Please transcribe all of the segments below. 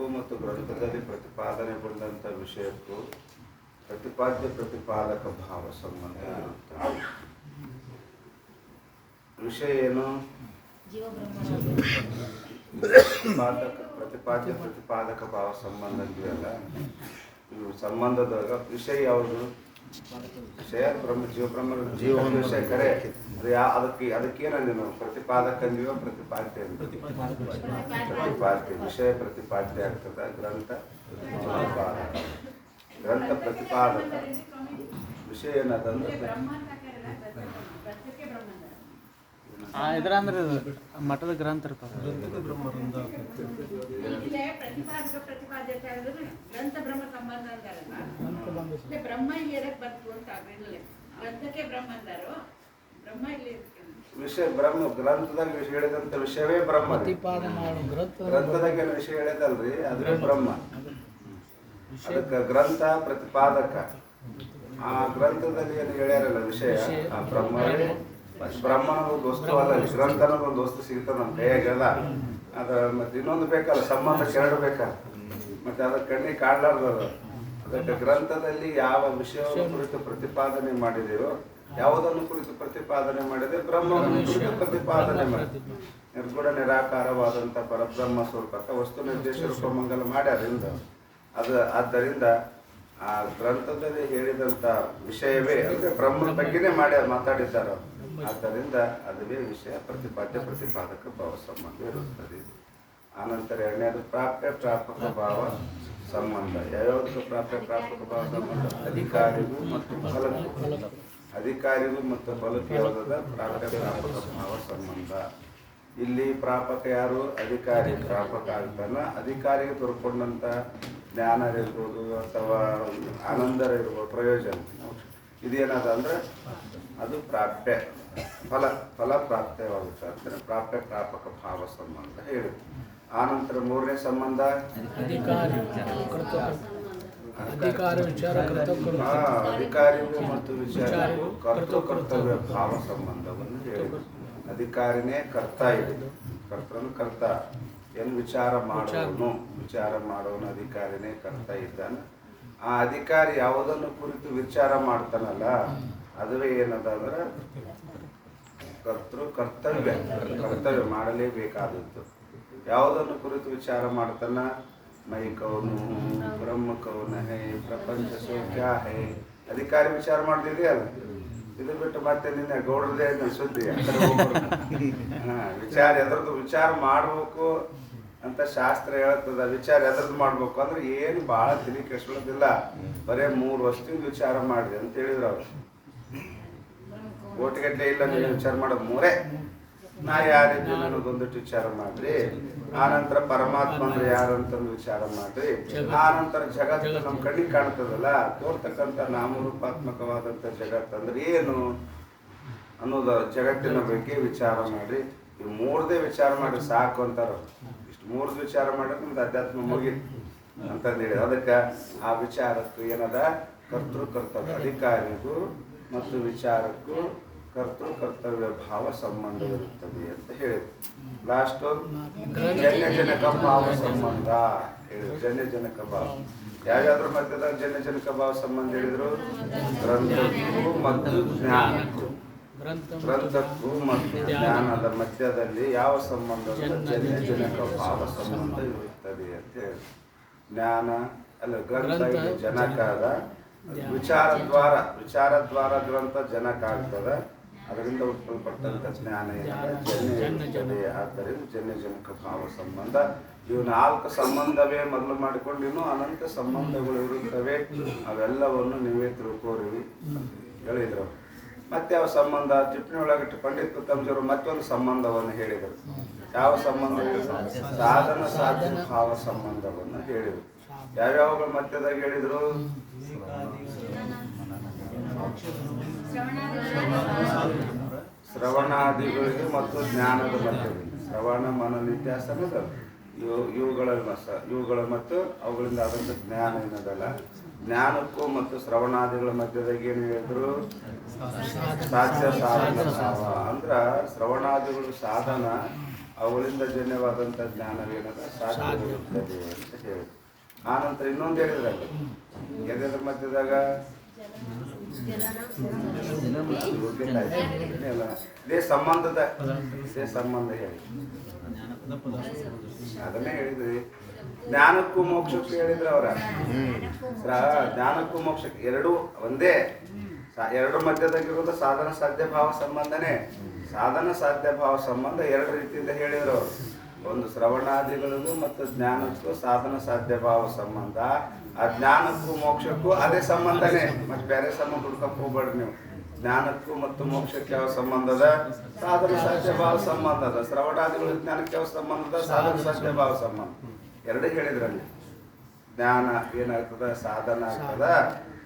ವಿಷಯಕ್ಕೂ ಮತ್ತು ಗ್ರಂಥದಲ್ಲಿ ಪ್ರತಿಪಾದನೆಗೊಂಡಂಥ ವಿಷಯಕ್ಕೂ ಪ್ರತಿಪಾದ್ಯ ಪ್ರತಿಪಾದಕ ಭಾವ ಸಂಬಂಧ ಇರುತ್ತದೆ. ವಿಷಯ ಏನು? ಪ್ರತಿಪಾದ್ಯ ಪ್ರತಿಪಾದಕ ಭಾವ ಸಂಬಂಧ ಇದೆಯಲ್ಲ, ಇವು ಸಂಬಂಧದೊಳಗ ವಿಷಯ ಯಾವುದು? ವಿಷಯ ಬ್ರಹ್ಮ ಜೀವ ವಿಷಯ ಕರೆ. ಅದಕ್ಕೇನಂದಿ ನಾವು? ಪ್ರತಿಪಾದಕ ಅಂದಿವ, ಪ್ರತಿಪಾದ್ಯ ಅಂದಿವ. ಪ್ರತಿಪಾದ್ಯ ವಿಷಯ ಪ್ರತಿಪಾದ್ಯ ಆಗ್ತದ. ಗ್ರಂಥ ಪ್ರತಿಪಾದಕ. ಗ್ರಂಥ ಪ್ರತಿಪಾದಕ ವಿಷಯ ಏನದಂದ್ರೆ ಇದ್ರ ಅಂದ್ರೆ ಮಠದ ಗ್ರಂಥ ವಿಷಯ ಬ್ರಹ್ಮ. ಗ್ರಂಥದಾಗ ವಿಷಯ ಹೇಳಿದಂತ ವಿಷಯವೇ ಬ್ರಹ್ಮ. ಗ್ರಂಥದಾಗ ಏನು ವಿಷಯ ಹೇಳಿದಲ್ರಿ, ಅದೇ ಬ್ರಹ್ಮ. ಅದಕ್ಕೆ ಗ್ರಂಥ ಪ್ರತಿಪಾದಕ. ಆ ಗ್ರಂಥದಲ್ಲಿ ಏನು ಹೇಳ್ಯಾರಲ್ಲ ವಿಷಯ, ಆ ಬ್ರಹ್ಮವೇ. ಬ್ರಹ್ಮನ ಒಂದು ವಸ್ತು ಅಲ್ಲ, ಗ್ರಂಥನ ಒಂದು ವಸ್ತು ಸಿಗ್ತದೆ ನಮ್ಮ ಕೈಯಾಗೆಲ್ಲ. ಅದ ಮತ್ತೆ ಇನ್ನೊಂದು ಬೇಕಲ್ಲ, ಸಂಬಂಧ ಕೆರಡು ಬೇಕಲ್ಲ, ಮತ್ತೆ ಅದಕ್ಕೆ ಕಣ್ಣಿಗೆ ಕಾಣಲಾರ್ದದ. ಅದಕ್ಕೆ ಗ್ರಂಥದಲ್ಲಿ ಯಾವ ವಿಷಯವನ್ನು ಕುರಿತು ಪ್ರತಿಪಾದನೆ ಮಾಡಿದೆಯೋ, ಯಾವುದನ್ನು ಕುರಿತು ಪ್ರತಿಪಾದನೆ ಮಾಡಿದೆ? ಬ್ರಹ್ಮವನ್ನು ಕುರಿತು ಪ್ರತಿಪಾದನೆ ಮಾಡಿದೆ. ನಿರ್ಗುಣ ನಿರಾಕಾರವಾದಂಥ ಪರಬ್ರಹ್ಮ ಸ್ವರೂಪಕ ವಸ್ತು ನಿರ್ದೇಶ ರೂಪ ಮಂಗಲ ಮಾಡ್ಯಾರಿಂದ ಆದ್ದರಿಂದ ಆ ಗ್ರಂಥದಲ್ಲಿ ಹೇಳಿದಂಥ ವಿಷಯವೇ ಅಂದರೆ ಬ್ರಹ್ಮನ ಬಗ್ಗೆನೇ ಮಾತಾಡಿದ್ದಾರೆ. ಆದ್ದರಿಂದ ಅದುವೇ ವಿಷಯ ಪ್ರತಿಪಾದ್ಯ ಪ್ರತಿಪಾದಕ ಭಾವ ಸಂಬಂಧ ಇರುತ್ತದೆ. ಆನಂತರ ಎರಡನೇದು ಪ್ರಾಪ್ಯ ಪ್ರಾಪಕ ಭಾವ ಸಂಬಂಧ. ಯಾವ್ಯಾವುದಕ್ಕೆ ಪ್ರಾಪ್ಯ ಪ್ರಾಪಕ ಭಾವ ಸಂಬಂಧ? ಅಧಿಕಾರಿಗೂ ಮತ್ತು ಫಲಕ್ಕೂ. ಅಧಿಕಾರಿಗೂ ಮತ್ತು ಫಲಕ್ಕೆ ಯಾವುದಾದ ಪ್ರಾಪ್ಯ ಪ್ರಾಪಕ ಭಾವ ಸಂಬಂಧ. ಇಲ್ಲಿ ಪ್ರಾಪಕ ಯಾರು? ಅಧಿಕಾರಿ ಪ್ರಾಪಕ ಆಗ್ತಾನ. ಅಧಿಕಾರಿಗೆ ದೊರಕೊಂಡಂಥ ಜ್ಞಾನ ಇರ್ಬೋದು ಅಥವಾ ಆನಂದ ಇರ್ಬೋದು, ಪ್ರಯೋಜನ ಇದೇನದ ಅಂದ್ರೆ ಅದು ಪ್ರಾಪ್ಯ ಫಲ ಪ್ರಾಪ್ಯವಾಗುತ್ತೆ ಅಂತ ಪ್ರಾಪ್ಯ ಪ್ರಾಪಕ ಭಾವ ಸಂಬಂಧ ಹೇಳಿದ್ರು. ಆನಂತರ ಮೂರನೇ ಸಂಬಂಧ ಅಧಿಕಾರಿಗೂ ಮತ್ತು ವಿಚಾರಕ್ಕೂ ಕರ್ತೃ ಭಾವ ಸಂಬಂಧವನ್ನು ಹೇಳಿದ್ರು. ಅಧಿಕಾರಿನೇ ಕರ್ತ ಇದೆ. ಕರ್ತ ಏನು ವಿಚಾರ ಮಾಡೋನು ಅಧಿಕಾರಿನೇ ಕರ್ತ ಇದ್ದಾನೆ. ಆ ಅಧಿಕಾರಿ ಯಾವುದನ್ನು ಕುರಿತು ವಿಚಾರ ಮಾಡ್ತಾನಲ್ಲ, ಅದುವೇ ಏನದ ಅಂದ್ರೆ ಕರ್ತವ್ಯ ಮಾಡಲೇಬೇಕಾದದ್ದು. ಯಾವುದನ್ನು ಕುರಿತು ವಿಚಾರ ಮಾಡ್ತಾನ? ಮೈ ಕೌನು ಬ್ರಹ್ಮ ಕೌನ ಹೇ ಪ್ರಪಂಚ ಸೋ ಕ್ಯಾ ಹೇ. ಅಧಿಕಾರಿ ವಿಚಾರ ಮಾಡ್ತಿದೆಯಲ್ಲ, ಇದು ಬಿಟ್ಟು ಮತ್ತೆ ನಿನ್ನೆ ಗೌಡ್ರದೇ ಸುದ್ದಿ ವಿಚಾರ ಎದ್ರದ್ದು ವಿಚಾರ ಮಾಡ್ಬೇಕು ಅಂತ ಶಾಸ್ತ್ರ ಹೇಳ್ತದ. ವಿಚಾರ ಎದ್ರದ್ದು ಮಾಡ್ಬೇಕು ಅಂದ್ರೆ ಏನು ಭಾಳ ತಲೆ ಕೆಡಿಸ್ಕೊಳ್ಳೋದಿಲ್ಲ, ಬರೇ 3 ವರ್ಷದಿಂದ ವಿಚಾರ ಮಾಡಿದೆ ಅಂತ ಹೇಳಿದ್ರು ಅವ್ರು. ಓಟಿಗಟ್ಟಲೆ ಇಲ್ಲ, ನೀವು ವಿಚಾರ ಮಾಡೋದು 3. ನಾ ಯಾರಿದ್ದೀನಿ ಅನ್ನೋದೊಂದಿಟ್ಟು ವಿಚಾರ ಮಾಡ್ರಿ. ಆನಂತರ ಪರಮಾತ್ಮ ಅಂದ್ರೆ ಯಾರು ಅಂತಂದು ವಿಚಾರ ಮಾಡ್ರಿ. ಆನಂತರ ಜಗತ್ತು ನಮ್ಮ ಕಣ್ಣಿಗೆ ಕಾಣ್ತದಲ್ಲ, ತೋರ್ತಕ್ಕಂಥ ನಾಮರೂಪಾತ್ಮಕವಾದಂಥ ಜಗತ್ತು ಅಂದ್ರೆ ಏನು ಅನ್ನೋದು ಜಗತ್ತಿನ ಬಗ್ಗೆ ವಿಚಾರ ಮಾಡ್ರಿ. ಈ 3ದೇ ವಿಚಾರ ಮಾಡಿ ಸಾಕು ಅಂತಾರ. ಇಷ್ಟು 3 ವಿಚಾರ ಮಾಡಿದ್ರೆ ನಮ್ದು ಅಧ್ಯಾತ್ಮ ಮುಗಿತು ಅಂತಂದೇಳಿ. ಅದಕ್ಕೆ ಆ ವಿಚಾರಕ್ಕೂ ಏನದ? ಕರ್ತೃ ಅಧಿಕಾರಿಗೂ ಮತ್ತು ವಿಚಾರಕ್ಕೂ ಕರ್ತೃ ಭಾವ ಸಂಬಂಧ ಇರುತ್ತದೆ ಅಂತ ಹೇಳಿದ್ರು. ಲಾಸ್ಟ್ ಜನ್ಯಜನಕ ಭಾವ ಸಂಬಂಧ ಹೇಳಿದ್ರು. ಜನ್ಯಜನಕ ಭಾವ ಯಾವ್ಯಾವ್ದ್ರ ಮಧ್ಯದಾಗ ಜನ್ಯಜನಕ ಭಾವ ಸಂಬಂಧ ಹೇಳಿದ್ರು? ಗ್ರಂಥಕ್ಕೂ ಮತ್ತು ಜ್ಞಾನಕ್ಕೂ. ಗ್ರಂಥಕ್ಕೂ ಮತ್ತು ಜ್ಞಾನದ ಮಧ್ಯದಲ್ಲಿ ಯಾವ ಸಂಬಂಧ? ಜನ್ಯಜನಕ ಭಾವ ಸಂಬಂಧ ಇರುತ್ತದೆ ಅಂತ ಹೇಳಿದ್ರು. ಜ್ಞಾನ ಅಲ್ಲ, ಗ್ರಂಥ ಜನಕಾದ, ವಿಚಾರ ದ್ವಾರ ಗ್ರಂಥ ಜನಕ ಆಗ್ತದ. ಅದರಿಂದ ಉತ್ಪನ್ನಪಟ್ಟಂಥ ಜ್ಞಾನ ಜನ್ಯ ಇರುತ್ತದೆ. ಆದ್ದರಿಂದ ಜನ್ಯಜನಕ ಭಾವ ಸಂಬಂಧ. ಇವು 4 ಸಂಬಂಧವೇ ಮೊದಲು ಮಾಡಿಕೊಂಡು ಇನ್ನೂ ಅನಂತ ಸಂಬಂಧಗಳು ಇರುತ್ತವೆ. ಅವೆಲ್ಲವನ್ನು ನೀವೇ ತಿಳ್ಕೋರಿ ಹೇಳಿದ್ರು. ಮತ್ತೆ ಯಾವ ಸಂಬಂಧ? ಟಿಪ್ಪಣಿ ಒಳಗಿಟ್ಟು ಪಂಡಿತ್ ತಮ್ಜರು ಮತ್ತೊಂದು ಸಂಬಂಧವನ್ನು ಹೇಳಿದರು. ಯಾವ ಸಂಬಂಧ? ಸಾಧನ ಸಾಧ್ಯ ಭಾವ ಸಂಬಂಧವನ್ನು ಹೇಳಿದರು. ಯಾವ್ಯಾವ ಮಧ್ಯದಾಗ ಹೇಳಿದರು? ಶ್ರವಣಾದಿಗಳಿಗೆ ಮತ್ತು ಜ್ಞಾನದ ಮಧ್ಯದಲ್ಲಿ. ಶ್ರವಣ ಮನ ನಿತ್ಯಾಸನದ ಇವುಗಳ ಮತ್ತು ಅವುಗಳಿಂದ ಆದಂಥ ಜ್ಞಾನ ಏನದಲ್ಲ, ಜ್ಞಾನಕ್ಕೂ ಮತ್ತು ಶ್ರವಣಾದಿಗಳ ಮಧ್ಯದಾಗ ಏನು ಹೇಳಿದ್ರು? ಸಾಧ್ಯ ಸಾಧನ ಭಾವ. ಅಂದ್ರೆ ಶ್ರವಣಾದಿಗಳು ಸಾಧನ, ಅವುಗಳಿಂದ ಜನ್ಯವಾದಂಥ ಜ್ಞಾನವೇನದ ಸಾಧ್ಯವಿರುತ್ತದೆ ಅಂತ ಹೇಳಿ. ಆ ನಂತರ ಇನ್ನೊಂದು ಹೇಳಿದ್ರಲ್ಲ ಎದೆದ್ರ ಮಧ್ಯದಾಗ ಇದೇ ಸಂಬಂಧ ಹೇಳಿ ಅದನ್ನೇ ಹೇಳಿದ್ರಿ. ಜ್ಞಾನಕ್ಕೂ ಮೋಕ್ಷಕ್ಕೂ ಹೇಳಿದ್ರು ಅವರ ಜ್ಞಾನಕ್ಕೂ ಮೋಕ್ಷಕ್ಕೆ ಎರಡೂ ಒಂದೇ. ಎರಡು ಮಧ್ಯದಾಗಿರೋದು ಸಾಧನ ಸಾಧ್ಯ ಭಾವ ಸಂಬಂಧನೇ. ಸಾಧನ ಸಾಧ್ಯ ಭಾವ ಸಂಬಂಧ ಎರಡು ರೀತಿಯಿಂದ ಹೇಳಿದ್ರು ಅವರು. ಒಂದು ಶ್ರವಣಾದಿಗಳಿಗೂ ಮತ್ತು ಜ್ಞಾನಕ್ಕೂ ಸಾಧನ ಸಾಧ್ಯ ಭಾವ ಸಂಬಂಧ. ಆ ಜ್ಞಾನಕ್ಕೂ ಮೋಕ್ಷಕ್ಕೂ ಅದೇ ಸಂಬಂಧನೇ, ಮತ್ತೆ ಬೇರೆ ಸಂಬಂಧ ಹುಡ್ಕಕ್ಕೆ ಹೋಗ್ಬೇಡ್ರಿ ನೀವು. ಜ್ಞಾನಕ್ಕೂ ಮತ್ತು ಮೋಕ್ಷಕ್ಕೆ ಯಾವ ಸಂಬಂಧದ? ಸಾಧನ ಸಾಧ್ಯ ಭಾವ ಸಂಬಂಧದ. ಶ್ರವಣಾದಿಗಳು ಜ್ಞಾನಕ್ಕೆ ಯಾವ ಸಂಬಂಧದ? ಸಾಧನ ಸಾಧ್ಯ ಭಾವ ಸಂಬಂಧ. ಎರಡೇ ಹೇಳಿದ್ರಲ್ಲಿ. ಜ್ಞಾನ ಏನಾಗ್ತದ? ಸಾಧನ ಆಗ್ತದ.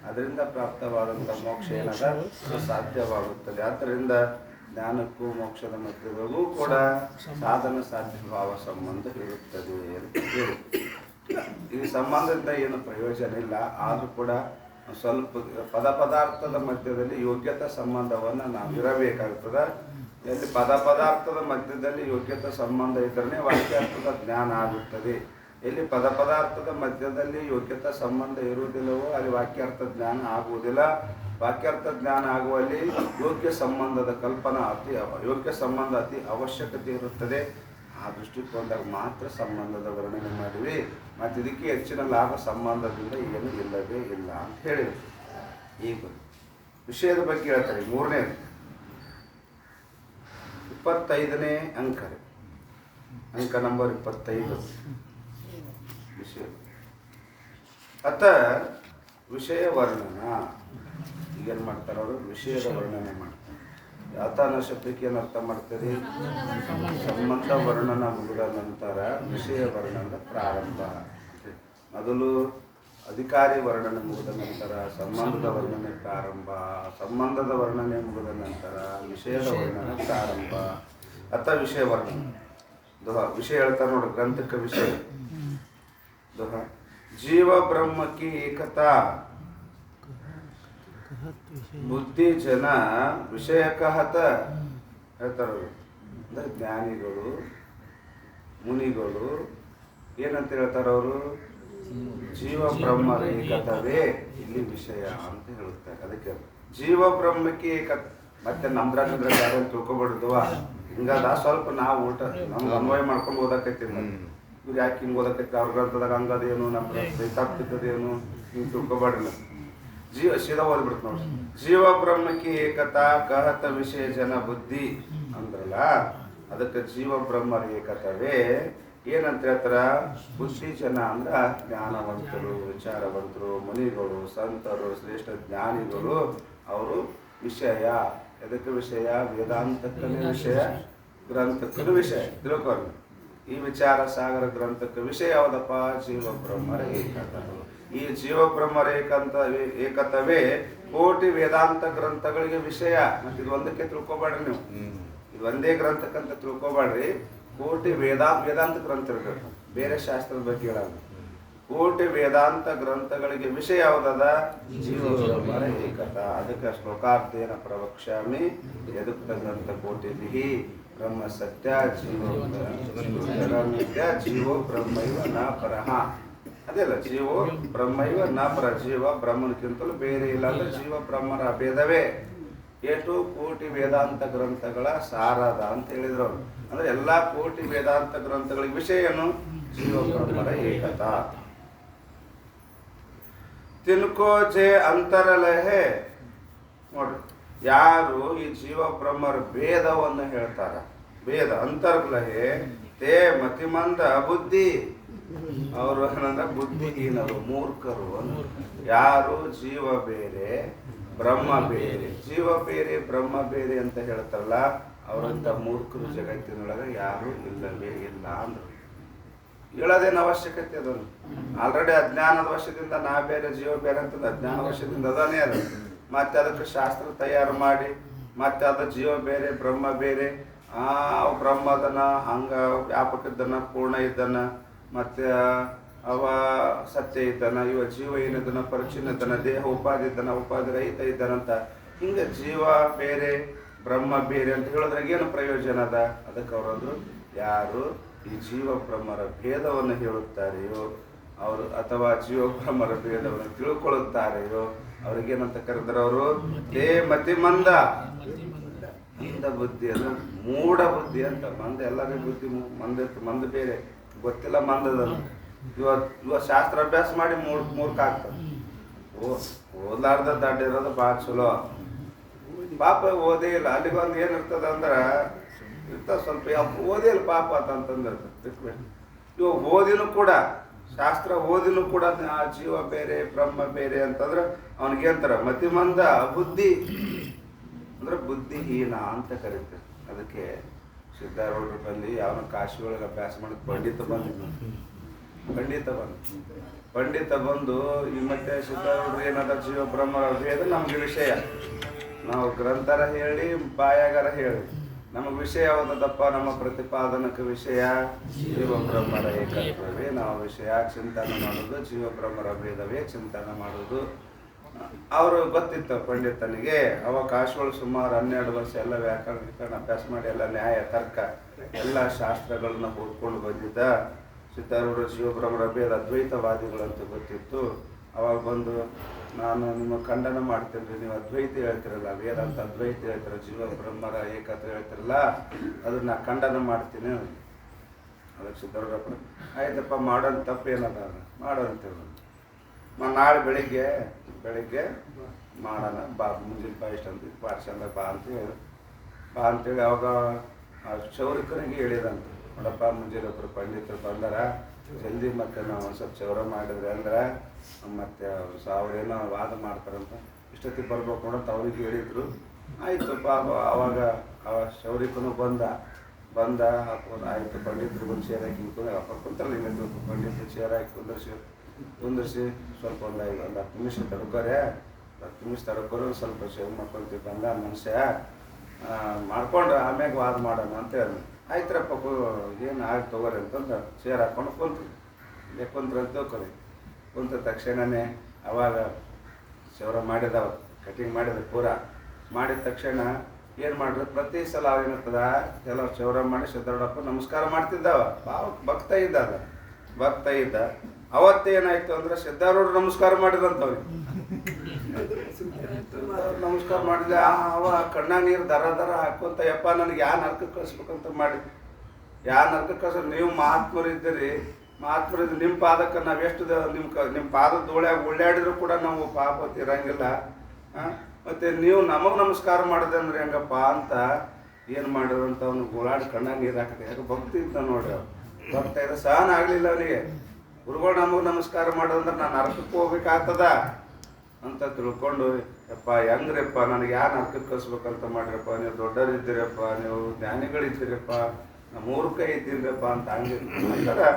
ಅದರಿಂದ ಪ್ರಾಪ್ತವಾದಂಥ ಮೋಕ್ಷ ಏನದ? ಸಾಧ್ಯವಾಗುತ್ತದೆ. ಆದ್ದರಿಂದ ಜ್ಞಾನಕ್ಕೂ ಮೋಕ್ಷದ ಮಧ್ಯದಲ್ಲೂ ಕೂಡ ಸಾಧನ ಸಾಧ್ಯ ಭಾವ ಸಂಬಂಧ ಇರುತ್ತದೆ ಅಂತ ಹೇಳಿ. ಈ ಸಂಬಂಧದಿಂದ ಏನು ಪ್ರಯೋಜನ ಇಲ್ಲ. ಆದರೂ ಕೂಡ ಸ್ವಲ್ಪ ಪದಾರ್ಥದ ಮಧ್ಯದಲ್ಲಿ ಯೋಗ್ಯತಾ ಸಂಬಂಧವನ್ನು ನಾವು ಇರಬೇಕಾಗ್ತದೆ. ಎಲ್ಲಿ ಪದಾರ್ಥದ ಮಧ್ಯದಲ್ಲಿ ಯೋಗ್ಯತಾ ಸಂಬಂಧ ಇದ್ದರೆ ವಾಕ್ಯಾರ್ಥದ ಜ್ಞಾನ ಆಗುತ್ತದೆ. ಎಲ್ಲಿ ಪದಾರ್ಥದ ಮಧ್ಯದಲ್ಲಿ ಯೋಗ್ಯತಾ ಸಂಬಂಧ ಇರುವುದಿಲ್ಲವೋ ಅಲ್ಲಿ ವಾಕ್ಯಾರ್ಥ ಜ್ಞಾನ ಆಗುವುದಿಲ್ಲ. ವಾಕ್ಯಾರ್ಥ ಜ್ಞಾನ ಆಗುವಲ್ಲಿ ಯೋಗ್ಯ ಸಂಬಂಧದ ಕಲ್ಪನಾ ಯೋಗ್ಯ ಸಂಬಂಧ ಅತಿ ಅವಶ್ಯಕತೆ ಇರುತ್ತದೆ. ಆ ದೃಷ್ಟಿಕೋನದಾಗ ಮಾತ್ರ ಸಂಬಂಧದ ವರ್ಣನೆ ಮಾಡಿವಿ. ಮತ್ತು ಇದಕ್ಕೆ ಹೆಚ್ಚಿನ ಲಾಭ ಸಂಬಂಧದಿಂದ ಏನು ಇಲ್ಲವೇ ಇಲ್ಲ ಅಂತ ಹೇಳಿದ್ರು. ಈಗ ವಿಷಯದ ಬಗ್ಗೆ ಹೇಳ್ತಾರೆ. ಮೂರನೇದು 25ನೇ ಅಂಕ ನಂಬರ್ 25 ವಿಷಯ ಅತ ವಿಷಯ ವರ್ಣನ. ಈಗೇನು ಮಾಡ್ತಾರೆ ಅವರು? ವಿಷಯದ ವರ್ಣನೆ ಮಾಡ್ತಾರೆ. ಅತ ಅನ್ನೋ ಶಬ್ದಕ್ಕೆ ಏನು ಅರ್ಥ ಮಾಡ್ತಾರೆ? ಸಂಬಂಧ ವರ್ಣನ ಮುಗಿದ ನಂತರ ವಿಷಯ ವರ್ಣನದ ಪ್ರಾರಂಭ. ಮೊದಲು ಅಧಿಕಾರಿ ವರ್ಣನೆ ಮುಗಿದ ನಂತರ ಸಂಬಂಧದ ವರ್ಣನೆ ಪ್ರಾರಂಭ. ಸಂಬಂಧದ ವರ್ಣನೆ ಮುಗಿದ ನಂತರ ವಿಷಯದ ವರ್ಣನೆ ಪ್ರಾರಂಭ. ಅತ ವಿಷಯ ವರ್ಣನೆ ವಿಷಯ ಹೇಳ್ತಾರೆ ನೋಡಿ. ಗ್ರಂಥಕ್ಕೆ ವಿಷಯ ಜೀವ ಬ್ರಹ್ಮಕ್ಕೆ ಏಕತಾ ಬುದ್ಧಿ ಜನ ವಿಷಯಕಹತ ಹೇಳ್ತಾರೆ. ಅಂದರೆ ಜ್ಞಾನಿಗಳು ಮುನಿಗಳು ಏನಂತ ಹೇಳ್ತಾರೆ ಅವರು? ಜೀವ ಬ್ರಹ್ಮರ ಏಕತವೇ ಇಲ್ಲಿ ವಿಷಯ ಅಂತ ಹೇಳುತ್ತಾರೆ. ಅದಕ್ಕೆ ಜೀವ ಬ್ರಹ್ಮಕ್ಕೆ ಏಕತ. ಮತ್ತೆ ನಮ್ದ್ರಾಗ ಯಾರನ್ನು ತಿಳ್ಕೊಬಾರ್ದುವ. ಹಿಂಗಾದ ಸ್ವಲ್ಪ ನಾವು ಊಟ ನಮ್ಗೆ ಅನ್ವಯ ಮಾಡ್ಕೊಂಡು ಓದಕೈತಿಲ್ಲ. ಇವ್ರು ಯಾಕೆ ಹಿಂಗೆ ಓದಕೈತಿ? ಅವ್ರ ಗ್ರಂಥದಾಗ ಹಂಗದೇನು, ನಮ್ಮ ತಪ್ಪಿದ್ದದೇನು ಹಿಂಗೆ ತಿಳ್ಕೊಬಾರ್ದು. ಸೀದಾ ಓದ್ಬಿಡ್ತು ನೋಡಿ. ಜೀವ ಬ್ರಹ್ಮಕ್ಕೆ ಏಕತಾ ಕಹತ ವಿಷಯ ಜನ ಬುದ್ಧಿ ಅಂದ್ರಲ್ಲ. ಅದಕ್ಕೆ ಜೀವ ಬ್ರಹ್ಮರ ಏಕತವೇ ಏನಂತ ಹೇಳ್ತಾರ? ಬುದ್ಧಿ ಜನ ಅಂದ್ರ ಜ್ಞಾನವಂತರು, ವಿಚಾರವಂತರು, ಮುನಿಗಳು, ಸಂತರು, ಶ್ರೇಷ್ಠ ಜ್ಞಾನಿಗಳು. ಅವರು ವಿಷಯ. ಎದಕ್ಕೆ ವಿಷಯ? ವೇದಾಂತಕ್ಕನೇ ವಿಷಯ, ಗ್ರಂಥಕ್ಕೂ ವಿಷಯ. ತಿಳ್ಕೊಂಡು ಈ ವಿಚಾರ ಸಾಗರ ಗ್ರಂಥಕ್ಕೆ ವಿಷಯ ಯಾವುದಪ್ಪ? ಜೀವ ಬ್ರಹ್ಮರ ಏಕತವೇ. ಈ ಜೀವ ಬ್ರಹ್ಮರ ಏಕತವೇ ಕೋಟಿ ವೇದಾಂತ ಗ್ರಂಥಗಳಿಗೆ ವಿಷಯ. ಮತ್ತು ಇದು ಒಂದಕ್ಕೆ ತಿಳ್ಕೊಬೇಡ್ರಿ ನೀವು. ಇದು ಒಂದೇ ಗ್ರಂಥಕ್ಕಂತ ತಿಳ್ಕೊಬೇಡ್ರಿ. ಕೋಟಿ ವೇದಾಂತ ಗ್ರಂಥ ಇರಬೇಕು. ಬೇರೆ ಶಾಸ್ತ್ರದ ಬಗ್ಗೆ ಹೇಳಲ್ಲ. ಕೋಟಿ ವೇದಾಂತ ಗ್ರಂಥಗಳಿಗೆ ವಿಷಯ ಯಾವುದದ? ಜೀವ ಬ್ರಹ್ಮರ ಏಕತ. ಅದಕ್ಕೆ ಶ್ಲೋಕಾರ್ಥೇನ ಪ್ರವಕ್ಷ್ಯಾಮಿ ಯದುಕ್ತ ಗ್ರಂಥ ಕೋಟಿಭಿ ಬ್ರಹ್ಮ ಸತ್ಯ ಜೀವೋ ಬ್ರಹ್ಮೈವ ನ ಪರಹ. ಅದೆಲ್ಲ ಜೀವೋ ಬ್ರಹ್ಮೈವ ನ ಪರ. ಜೀವ ಬ್ರಹ್ಮನಕ್ಕಿಂತಲೂ ಬೇರೆ ಇಲ್ಲ. ಅಂದ್ರೆ ಜೀವ ಬ್ರಹ್ಮರ ಭೇದವೇ ಏಟು ಕೋಟಿ ವೇದಾಂತ ಗ್ರಂಥಗಳ ಸಾರದ ಅಂತ ಹೇಳಿದ್ರು ಅವರು. ಅಂದ್ರೆ ಎಲ್ಲಾ ಕೋಟಿ ವೇದಾಂತ ಗ್ರಂಥಗಳಿಗೆ ವಿಷಯ ಏನು? ಜೀವ ಬ್ರಹ್ಮರ ಏಕತ. ತಿನ್ಕೋ ಜೆ ಅಂತರಲಹೆ ನೋಡ್ರಿ. ಯಾರು ಈ ಜೀವ ಬ್ರಹ್ಮರ ಭೇದವನ್ನು ಹೇಳ್ತಾರ, ಭೇದ ಅಂತರ್ಲಹೆ ತೇ ಮತಿಮಂದ ಬುದ್ಧಿ. ಅವರು ಏನಂದ್ರೆ ಬುದ್ಧಿಹೀನರು, ಮೂರ್ಖರು. ಯಾರು ಜೀವ ಬೇರೆ ಬ್ರಹ್ಮ ಬೇರೆ, ಜೀವ ಬೇರೆ ಬ್ರಹ್ಮ ಬೇರೆ ಅಂತ ಹೇಳ್ತಾರಲ್ಲ, ಅವರಂತ ಮೂರ್ಖರು ಜಗತ್ತಿನೊಳಗೆ ಯಾರು ಇಲ್ಲವೇ ಇಲ್ಲ ಅಂದ್ರು. ಹೇಳೋದೇನು ಅವಶ್ಯಕತೆ ಅದನ್ನು? ಆಲ್ರೆಡಿ ಅಜ್ಞಾನದ ವಶದಿಂದ ನಾ ಬೇರೆ ಜೀವ ಬೇರೆ ಅಂತಂದು ಅಜ್ಞಾನ ವಶದಿಂದ ಅದಾನೇ ಅದು. ಮತ್ತೆ ಅದಕ್ಕೆ ಶಾಸ್ತ್ರ ತಯಾರು ಮಾಡಿ ಮತ್ತೆ ಅದು ಜೀವ ಬೇರೆ ಬ್ರಹ್ಮ ಬೇರೆ, ಬ್ರಹ್ಮ ಅದನ್ನ ಹಂಗ ವ್ಯಾಪಕ ಇದ್ದಾನ, ಪೂರ್ಣ ಇದ್ದಾನ, ಮತ್ತೆ ಅವ ಸತ್ಯ ಇದ್ದಾನ, ಇವ ಜೀವ ಏನಿದ್ದಾನ, ಪರಿಚ್ಛಿನ್ನ ಇದ್ದಾನ, ದೇಹ ಉಪಾಧಿ ಇದ್ದಾನ, ಉಪಾಧಿ ರಹಿತ ಇದ್ದಾನಂತ. ಹಿಂಗೆ ಜೀವ ಬೇರೆ ಬ್ರಹ್ಮ ಬೇರೆ ಅಂತ ಹೇಳಿದ್ರಾಗ ಏನು ಪ್ರಯೋಜನ ಅದ? ಅದಕ್ಕೆ ಅವರಂದ್ರು ಯಾರು ಈ ಜೀವ ಬ್ರಹ್ಮರ ಭೇದವನ್ನು ಹೇಳುತ್ತಾರೆಯೋ ಅವರು ಅಥವಾ ಜೀವಬ್ರಹ್ಮರ ಭೇದವನ್ನು ತಿಳ್ಕೊಳ್ಳುತ್ತಾರೆಯೋ ಅವ್ರಿಗೇನಂತ ಕರೆದ್ರೆ ಅವರು ಮತಿ ಮಂದ ಬುದ್ಧಿ ಅಂದ್ರೆ ಮೂಢ ಬುದ್ಧಿ ಅಂತ. ಮಂದ ಎಲ್ಲರಿಗೂ ಬುದ್ಧಿ ಮಂದ ಬೇರೆ ಗೊತ್ತಿಲ್ಲ ಮಂದದ. ಇವ ಶಾಸ್ತ್ರ ಅಭ್ಯಾಸ ಮಾಡಿ ಮೂರ್ಖ ಆಗ್ತದೆ. ಓದ್ಲಾರ್ದ ದಾಡ್ಡ ಇರೋದು ಭಾಳ ಚಲೋ. ಪಾಪ ಓದೇ ಇಲ್ಲ, ಅಲ್ಲಿಗೊಂದು ಏನಿರ್ತದ ಅಂದ್ರೆ ಇರ್ತದೆ ಸ್ವಲ್ಪ ಓದೇ ಇಲ್ಲ ಪಾಪ ಅಂತಂದ್ರೆ ಇವ ಓದಿನೂ ಕೂಡ ಶಾಸ್ತ್ರ ಓದಿನೂ ಕೂಡ ಜೀವ ಬೇರೆ ಬ್ರಹ್ಮ ಬೇರೆ ಅಂತಂದ್ರೆ ಅವನಿಗೇಂತಾರ ಮತಿಮಂದ ಬುದ್ಧಿ ಅಂದ್ರೆ ಬುದ್ಧಿಹೀನ ಅಂತ ಕರೀತಾರೆ. ಅದಕ್ಕೆ ಸಿದ್ಧಾರೂಢರು ಬಂದು ಅವನ ಕಾಶಿ ಒಳಗೆ ಅಭ್ಯಾಸ ಮಾಡಿದ ಪಂಡಿತ ಬಂದು ಈ ಮತ್ತೆ ಸಿದ್ಧಾರೂಢರು ಏನಾದ ಜೀವ ಬ್ರಹ್ಮ ಭೇದ ನಮ್ಗೆ ವಿಷಯ. ನಾವು ಗ್ರಂಥರ ಹೇಳಿ ಬಾಯಾಗಾರ ಹೇಳಿ ನಮಗೆ ವಿಷಯ ಯಾವುದಪ್ಪ, ನಮ್ಮ ಪ್ರತಿಪಾದನಕ್ಕೆ ವಿಷಯ ಜೀವ ಬ್ರಹ್ಮರ ಏಕತ್ವವೇ ನಾವು ವಿಷಯ ಚಿಂತನೆ ಮಾಡೋದು, ಜೀವ ಬ್ರಹ್ಮರ ಭೇದವೇ ಚಿಂತನೆ ಮಾಡೋದು. ಅವರು ಗೊತ್ತಿತ್ತು ಪಂಡಿತನಿಗೆ. ಅವ ಕಾಶಿಗಳು ಸುಮಾರು 12 ವರ್ಷ ಎಲ್ಲ ವ್ಯಾಕರಣ ಅಭ್ಯಾಸ ಮಾಡಿ ಎಲ್ಲ ನ್ಯಾಯ ತರ್ಕ ಎಲ್ಲ ಶಾಸ್ತ್ರಗಳನ್ನ ಓದ್ಕೊಂಡು ಬಂದಿದ್ದ. ಸಿದ್ಧಾರೂಢ ಜೀವಬ್ರಹ್ಮರ ಭೇದ ಅದ್ವೈತವಾದಿಗಳಂತ ಗೊತ್ತಿತ್ತು. ಅವಾಗ ಬಂದು ನಾನು ನಿಮ್ಮ ಖಂಡನ ಮಾಡ್ತೀನಿ, ನೀವು ಅದ್ವೈತ ಹೇಳ್ತಿರಲ್ಲ, ವೇದಾಂತ ಅದ್ವೈತ ಹೇಳ್ತೀರ, ಜೀವ ಬ್ರಹ್ಮರ ಏಕತ್ರ ಹೇಳ್ತಿರಲ್ಲ, ಅದನ್ನ ಖಂಡನ ಮಾಡ್ತೀನಿ. ಅದಕ್ಕೆ ಸಿದ್ಧಾರೂಢಪ್ಪ ಆಯ್ತಪ್ಪ ಮಾಡೋದು ತಪ್ಪೇನದ ಮಾಡೋದಂತೇಳಿ ನಾಳೆ ಬೆಳಿಗ್ಗೆ ಮಾಡೋಣ ಬಾ, ಮುಂಜಿನ ಬಾ ಇಷ್ಟಂತ ಪಾರ್ಸಂದ ಬಾ ಅಂತೇಳಿ ಅವಾಗ ಕ್ಷೌರಿಕನಿಗೆ ಹೇಳಿದಂತ, ನೋಡಪ್ಪ ಮುಂಜಾನೆ ಒಬ್ಬರು ಪಂಡಿತರು ಬಂದಾರ, ಜಲ್ದಿ ಮತ್ತೆ ನಾವು ಒಂದು ಸ್ವಲ್ಪ ಚೌರ ಮಾಡಿದ್ರೆ ಅಂದ್ರೆ ಮತ್ತೆ ಅವ್ರೇನೋ ವಾದ ಮಾಡ್ತಾರಂತ, ಇಷ್ಟೊತ್ತಿಗೆ ಬರ್ಬೇಕು ನೋಡಂತ ಅವ್ರಿಗೆ ಹೇಳಿದ್ರು. ಆಯಿತು ಪಾಪ. ಅವಾಗ ಕ್ಷೌರಿಕನು ಬಂದ ಹಾಕೊಂಡು ಆಯಿತು ಪಂಡಿತರು ಬಂದು ಚೇರ್ ಹಾಕಿ ಕುಂತಾರಲ್ಲ, ಹಿಂಗೆ ಪಂಡಿತರು ಚೇರ್ ಹಾಕಿ ಕುಂದರ್ಸಿ ಸ್ವಲ್ಪ ಒಂದು 10 ನಿಮಿಷ ತಡ್ಕೋರೆ, 10 ನಿಮಿಷ ತಡ್ಕೋರು, ಸ್ವಲ್ಪ ಸೇವ್ ಮಾಡ್ಕೊಳ್ತೀವಿ ಬಂದ ಮನುಷ್ಯ ಮಾಡ್ಕೊಂಡು ಆಮ್ಯಾಗ ವಾದ ಮಾಡೋಣ ಅಂತ ಹೇಳಿ. ಆಯ್ತರಪ್ಪ ಏನು ಆಗಿ ತಗೋರಿ ಅಂತಂದು ಚೇರ್ ಹಾಕ್ಕೊಂಡು ಕುಂತ್ರಿ ಅಂತ ತಿಳ್ಕೊರಿ. ಕುಂತ ತಕ್ಷಣವೇ ಅವಾಗ ಚೌರ ಮಾಡಿದವ, ಕಟಿಂಗ್ ಮಾಡಿದ ಪೂರ ಮಾಡಿದ ತಕ್ಷಣ ಏನು ಮಾಡಿದ್ರು, ಪ್ರತಿ ಸಲ ಅವೇನಿರ್ತದ ಎಲ್ಲ ಚೌರ ಮಾಡಿ ಸಿದ್ಧಾರೂಢಪ್ಪ ನಮಸ್ಕಾರ ಮಾಡ್ತಿದ್ದಾವ. ಭಕ್ತ ಇದ್ದ. ಅವತ್ತೇನಾಯ್ತು ಅಂದ್ರೆ ಸಿದ್ಧಾರೂಢರು ನಮಸ್ಕಾರ ಮಾಡಿದಂಥವ್ರಿಗೆ ನಮಸ್ಕಾರ ಮಾಡಿದೆ. ಅವ ಕಣ್ಣಾಗ ನೀರು ದರ ಹಾಕೊಂತ ಯಪ್ಪ ನನಗೆ ಯಾ ನರ್ಕಕ್ಕೆ ಕಳಿಸ್ಬೇಕಂತ ಮಾಡಿ, ಯಾ ನರ್ಕಕ್ಕೆ ಕಳ್ಸ, ನೀವು ಮಹಾತ್ಮರಿದ್ದೀರಿ, ನಿಮ್ಮ ಪಾದಕ್ಕೆ ನಾವೆಷ್ಟು ನಿಮ್ಮ ಪಾದದ ಧೂಳ್ಯಾಗ ಉಳ್ಳಾಡಿದ್ರು ಕೂಡ ನಾವು ಪಾಪ ಇರಂಗಿಲ್ಲ, ಮತ್ತು ನೀವು ನಮಗೆ ನಮಸ್ಕಾರ ಮಾಡಿದೆ ಅಂದ್ರೆ ಹೆಂಗಪ್ಪ ಅಂತ ಏನು ಮಾಡಿದ್ರು ಅಂತ ಅವ್ನು ಗುಳಾಡಿ ಕಣ್ಣಾಗ ನೀರು ಹಾಕಿದೆ. ಯಾಕೆ ಭಕ್ತಿ ಇದ್ದ ನೋಡ್ರಿ, ಅವ್ರು ಭಕ್ತ ಇದ್ದ ಸಹನ ಆಗಲಿಲ್ಲ ಅವನಿಗೆ. ಗುರುಗಳು ನಮಗೆ ನಮಸ್ಕಾರ ಮಾಡೋದಂದ್ರೆ ನಾನು ನರಕಕ್ಕೆ ಹೋಗ್ಬೇಕಾಗ್ತದ ಅಂತ ತಿಳ್ಕೊಂಡು, ಯಪ್ಪ ಹೆಂಗ್ರಿಪ್ಪ ನನಗೆ ಯಾರು ನರಕಕ್ಕೆ ಕಳಿಸ್ಬೇಕಂತ ಮಾಡ್ರಪ್ಪ, ನೀವು ದೊಡ್ಡರಿದ್ದೀರಪ್ಪ, ನೀವು ಜ್ಞಾನಿಗಳಿದ್ದೀರಪ್ಪ, ಮೂರ್ಖ ಇದ್ದೀರಪ್ಪ ಅಂತ ಹಂಗೆ ಅಂತಾರೆ.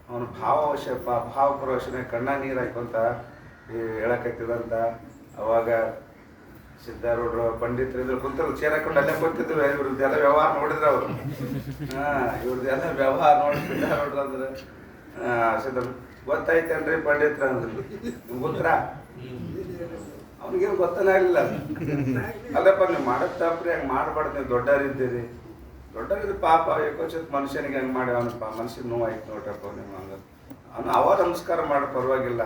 ಅವನು ಭಾವಪರವಶನೆ ಕಣ್ಣಾಗ ನೀರು ಹಾಕೊಂತ ಹೇಳಕತ್ತಿದಂತ. ಅವಾಗ ಸಿದ್ಧಾರೂಢರು ಪಂಡಿತರು ಕುಂತರು ಚೇರ್ ಹಾಕೊಂಡು ಅಲ್ಲೇ ಕೂತಿದ್ವಿ. ಇವ್ರದ್ದೆಲ್ಲ ವ್ಯವಹಾರ ನೋಡಿದ್ರು ಅವರು. ಇವ್ರದ್ದೆಲ್ಲ ವ್ಯವಹಾರ ನೋಡಿ ಸಿದ್ಧಾರೂಢರು ಅಂದ್ರೆ ಗೊತ್ತಾಯ್ತೇನ್ರಿ ಪಂಡಿತ್ರ ಅಂದ್ರೆ ಗೊತ್ತರ ಅವ್ನಿಗೇನು ಗೊತ್ತನೇ ಆಗಲಿಲ್ಲ. ಅಲ್ಲಪ್ಪ ನೀವು ಮಾಡೋದು ತಪ್ಪ್ರಿ, ಹಂಗೆ ಮಾಡಬಾರ್ದು, ನೀವು ದೊಡ್ಡವರಿದ್ದೀರಿ ಪಾಪ ಏಕೋಚಿತ್ ಮನುಷ್ಯನಿಗೆ ಹಂಗೆ ಮಾಡಿ ಅವನಪ್ಪ ಮನುಷ್ಯನ ನೋವಾಯ್ತು ನೋಡ್ರಪ್ಪ ನೀವು ಹಂಗೆ ಅವ ನಮಸ್ಕಾರ ಮಾಡೋ ಪರವಾಗಿಲ್ಲ,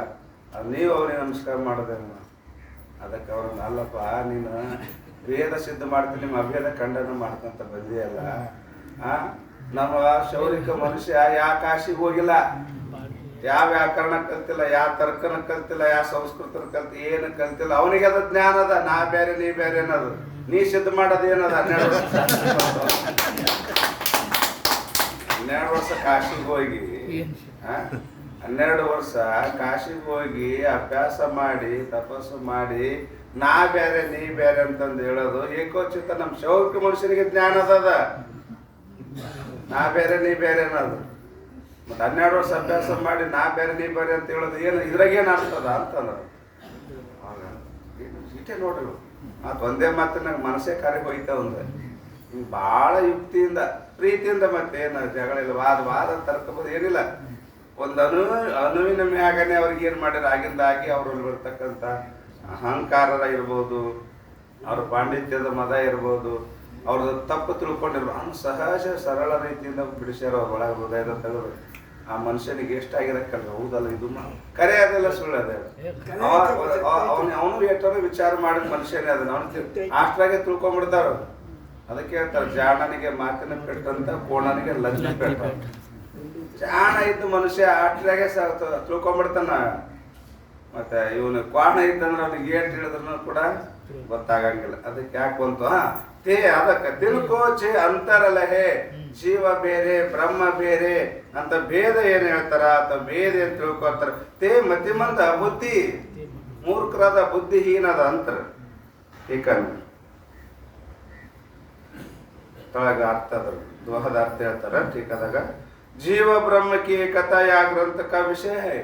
ನೀವು ಅವ್ರಿಗೆ ನಮಸ್ಕಾರ ಮಾಡೋದೇನು. ಅದಕ್ಕೆ ಅವ್ರನ್ನ ಅಲ್ಲಪ್ಪ ನೀನು ವೇದ ಸಿದ್ಧ ಮಾಡ್ತೀನಿ, ನಿಮ್ಮ ಅಭೇದ ಖಂಡನ ಮಾಡ್ತಂತ ಬಂದಿಯಲ್ಲ. ನಮ್ಮ ಶೌರಿಕ ಮನುಷ್ಯ ಯಾವ ಕಾಶಿಗೆ ಹೋಗಿಲ್ಲ, ಯಾವ ವ್ಯಾಕರಣ ಕಲ್ತಿಲ್ಲ, ಯಾವ ತರ್ಕನ ಕಲ್ತಿಲ್ಲ, ಯಾವ ಸಂಸ್ಕೃತನ ಏನು ಕಲ್ತಿಲ್ಲ. ಅವನಿಗೆ ಅದು ಜ್ಞಾನ ಅದ, ನಾ ಬೇರೆ ನೀ ಬೇರೆ ಅನ್ನೋದು. ನೀ ಸಿದ್ಧ ಮಾಡೋದು ಏನದ 12 ವರ್ಷ ಕಾಶಿಗೆ ಹೋಗಿ 12 ವರ್ಷ ಕಾಶಿಗೆ ಹೋಗಿ ಅಭ್ಯಾಸ ಮಾಡಿ ತಪಸ್ಸು ಮಾಡಿ ನಾ ಬೇರೆ ನೀ ಬೇರೆ ಅಂತಂದು ಹೇಳೋದು ಏಕೋಚಿತ. ನಮ್ಮ ಶೌರಿಕ ಮನುಷ್ಯನಿಗೆ ಜ್ಞಾನ ಅದ, ನಾ ಬೇರೆ ನೀ ಬೇರೆ ಅನ್ನೋದು. ಮತ್ತು 12 ವರ್ಷ ಅಭ್ಯಾಸ ಮಾಡಿ ನಾ ಬೇರೆ ನೀ ಬೇರೆ ಅಂತ ಹೇಳೋದು ಏನು ಇದ್ರಾಗೇನು ಆಗ್ತದ ಅಂತಂದ್ರೆ ಇಷ್ಟೇ ನೋಡ್ರಿ. ಮತ್ತು ಒಂದೇ ಮಾತು ನಂಗೆ ಮನಸ್ಸೇ ಕಾರ್ಯ ಹೋಯ್ತಾ ಒಂದು ಭಾಳ ಯುಕ್ತಿಯಿಂದ ಪ್ರೀತಿಯಿಂದ ಮತ್ತೇನು ಜಗಳಿಲ್ಲ, ವಾದ ತರ್ಕೋಬೋದು ಏನಿಲ್ಲ. ಒಂದು ಅಣುವಿನ ಮ್ಯಾಗನೇ ಅವ್ರಿಗೆ ಏನು ಮಾಡ್ಯಾರ ಆಗಿಂದಾಗಿ ಅವ್ರಲ್ಲಿ ಬರ್ತಕ್ಕಂಥ ಅಹಂಕಾರ ಇರ್ಬೋದು, ಅವ್ರ ಪಾಂಡಿತ್ಯದ ಮದ ಇರ್ಬೋದು, ಅವ್ರದ್ದು ತಪ್ಪು ತಿಳ್ಕೊಂಡಿರ್ಬೋದು, ಸಹಜ ಸರಳ ರೀತಿಯಿಂದ ಬಿಡಿಸ್ಯಾರ ಅವ್ರ ಒಳಗೆ ಹೃದಯದ ತೆಗೆದು ಆ ಮನುಷ್ಯನಿಗೆ ಎಷ್ಟಾಗಿರಕ್ಕಲ್ಲ. ಹೌದಲ್ಲ, ಇದು ಕರೆ ಅದೆಲ್ಲ ಸುಳ್ಳು ಅದ. ಅವನು ಎಷ್ಟೋ ವಿಚಾರ ಮಾಡಿದ ಮನುಷ್ಯನೇ ಅದನ್ನ ಅವನು ಅಷ್ಟ್ರಾಗೆ ತಿಳ್ಕೊಂಡ್ಬಿಡ್ತಾರ. ಅದಕ್ಕೆ ಹೇಳ್ತಾರೆ, ಜಾಣನಿಗೆ ಮಾತಿನ ಪೆಟ್ಟಂತ ಕೋಣನಿಗೆ ಲಗ್ನ ಪೆಟ್ಟ. ಜಾಣ ಇದ್ದ ಮನುಷ್ಯ ಅಷ್ಟ್ರಾಗೆ ತಿಳ್ಕೊಂಡ್ಬಿಡ್ತಾನ. ಮತ್ತೆ ಇವನು ಕ್ವಾಣ ಇದ್ದಂದ್ರೆ ಅವ್ನಿಗೆ ಏಟ್ ಹೇಳಿದ್ರು ಕೂಡ ಗೊತ್ತಾಗಂಗಿಲ್ಲ. ಅದಕ್ಕೆ ಯಾಕೆ ಬಂತು ತೇ ಅದಕ್ಕೆ ತಿಳ್ಕೋಚೆ ಅಂತಾರಲ್ಲ, ಹೇ ಜೀವ ಬೇರೆ ಬ್ರಹ್ಮ ಬೇರೆ ಅಂತ ಭೇದ ಏನ್ ಹೇಳ್ತಾರ ಅಥವಾ ಭೇದ ಏನ್ ತಿಳ್ಕೊತಾರ. ತೇ ಮತಿಮಂದ ಬುದ್ಧಿ ಮೂರ್ಖರಾದ ಬುದ್ಧಿಹೀನದ ಅಂತರ. ಏಕಂದ್ರೆ ತೊಳಗ ಅರ್ಥ ಅದ ದೋಹದ ಅರ್ಥ ಹೇಳ್ತಾರ. ಟೀಕದಾಗ ಜೀವ ಬ್ರಹ್ಮ की एकता या ग्रंथ का विषय है.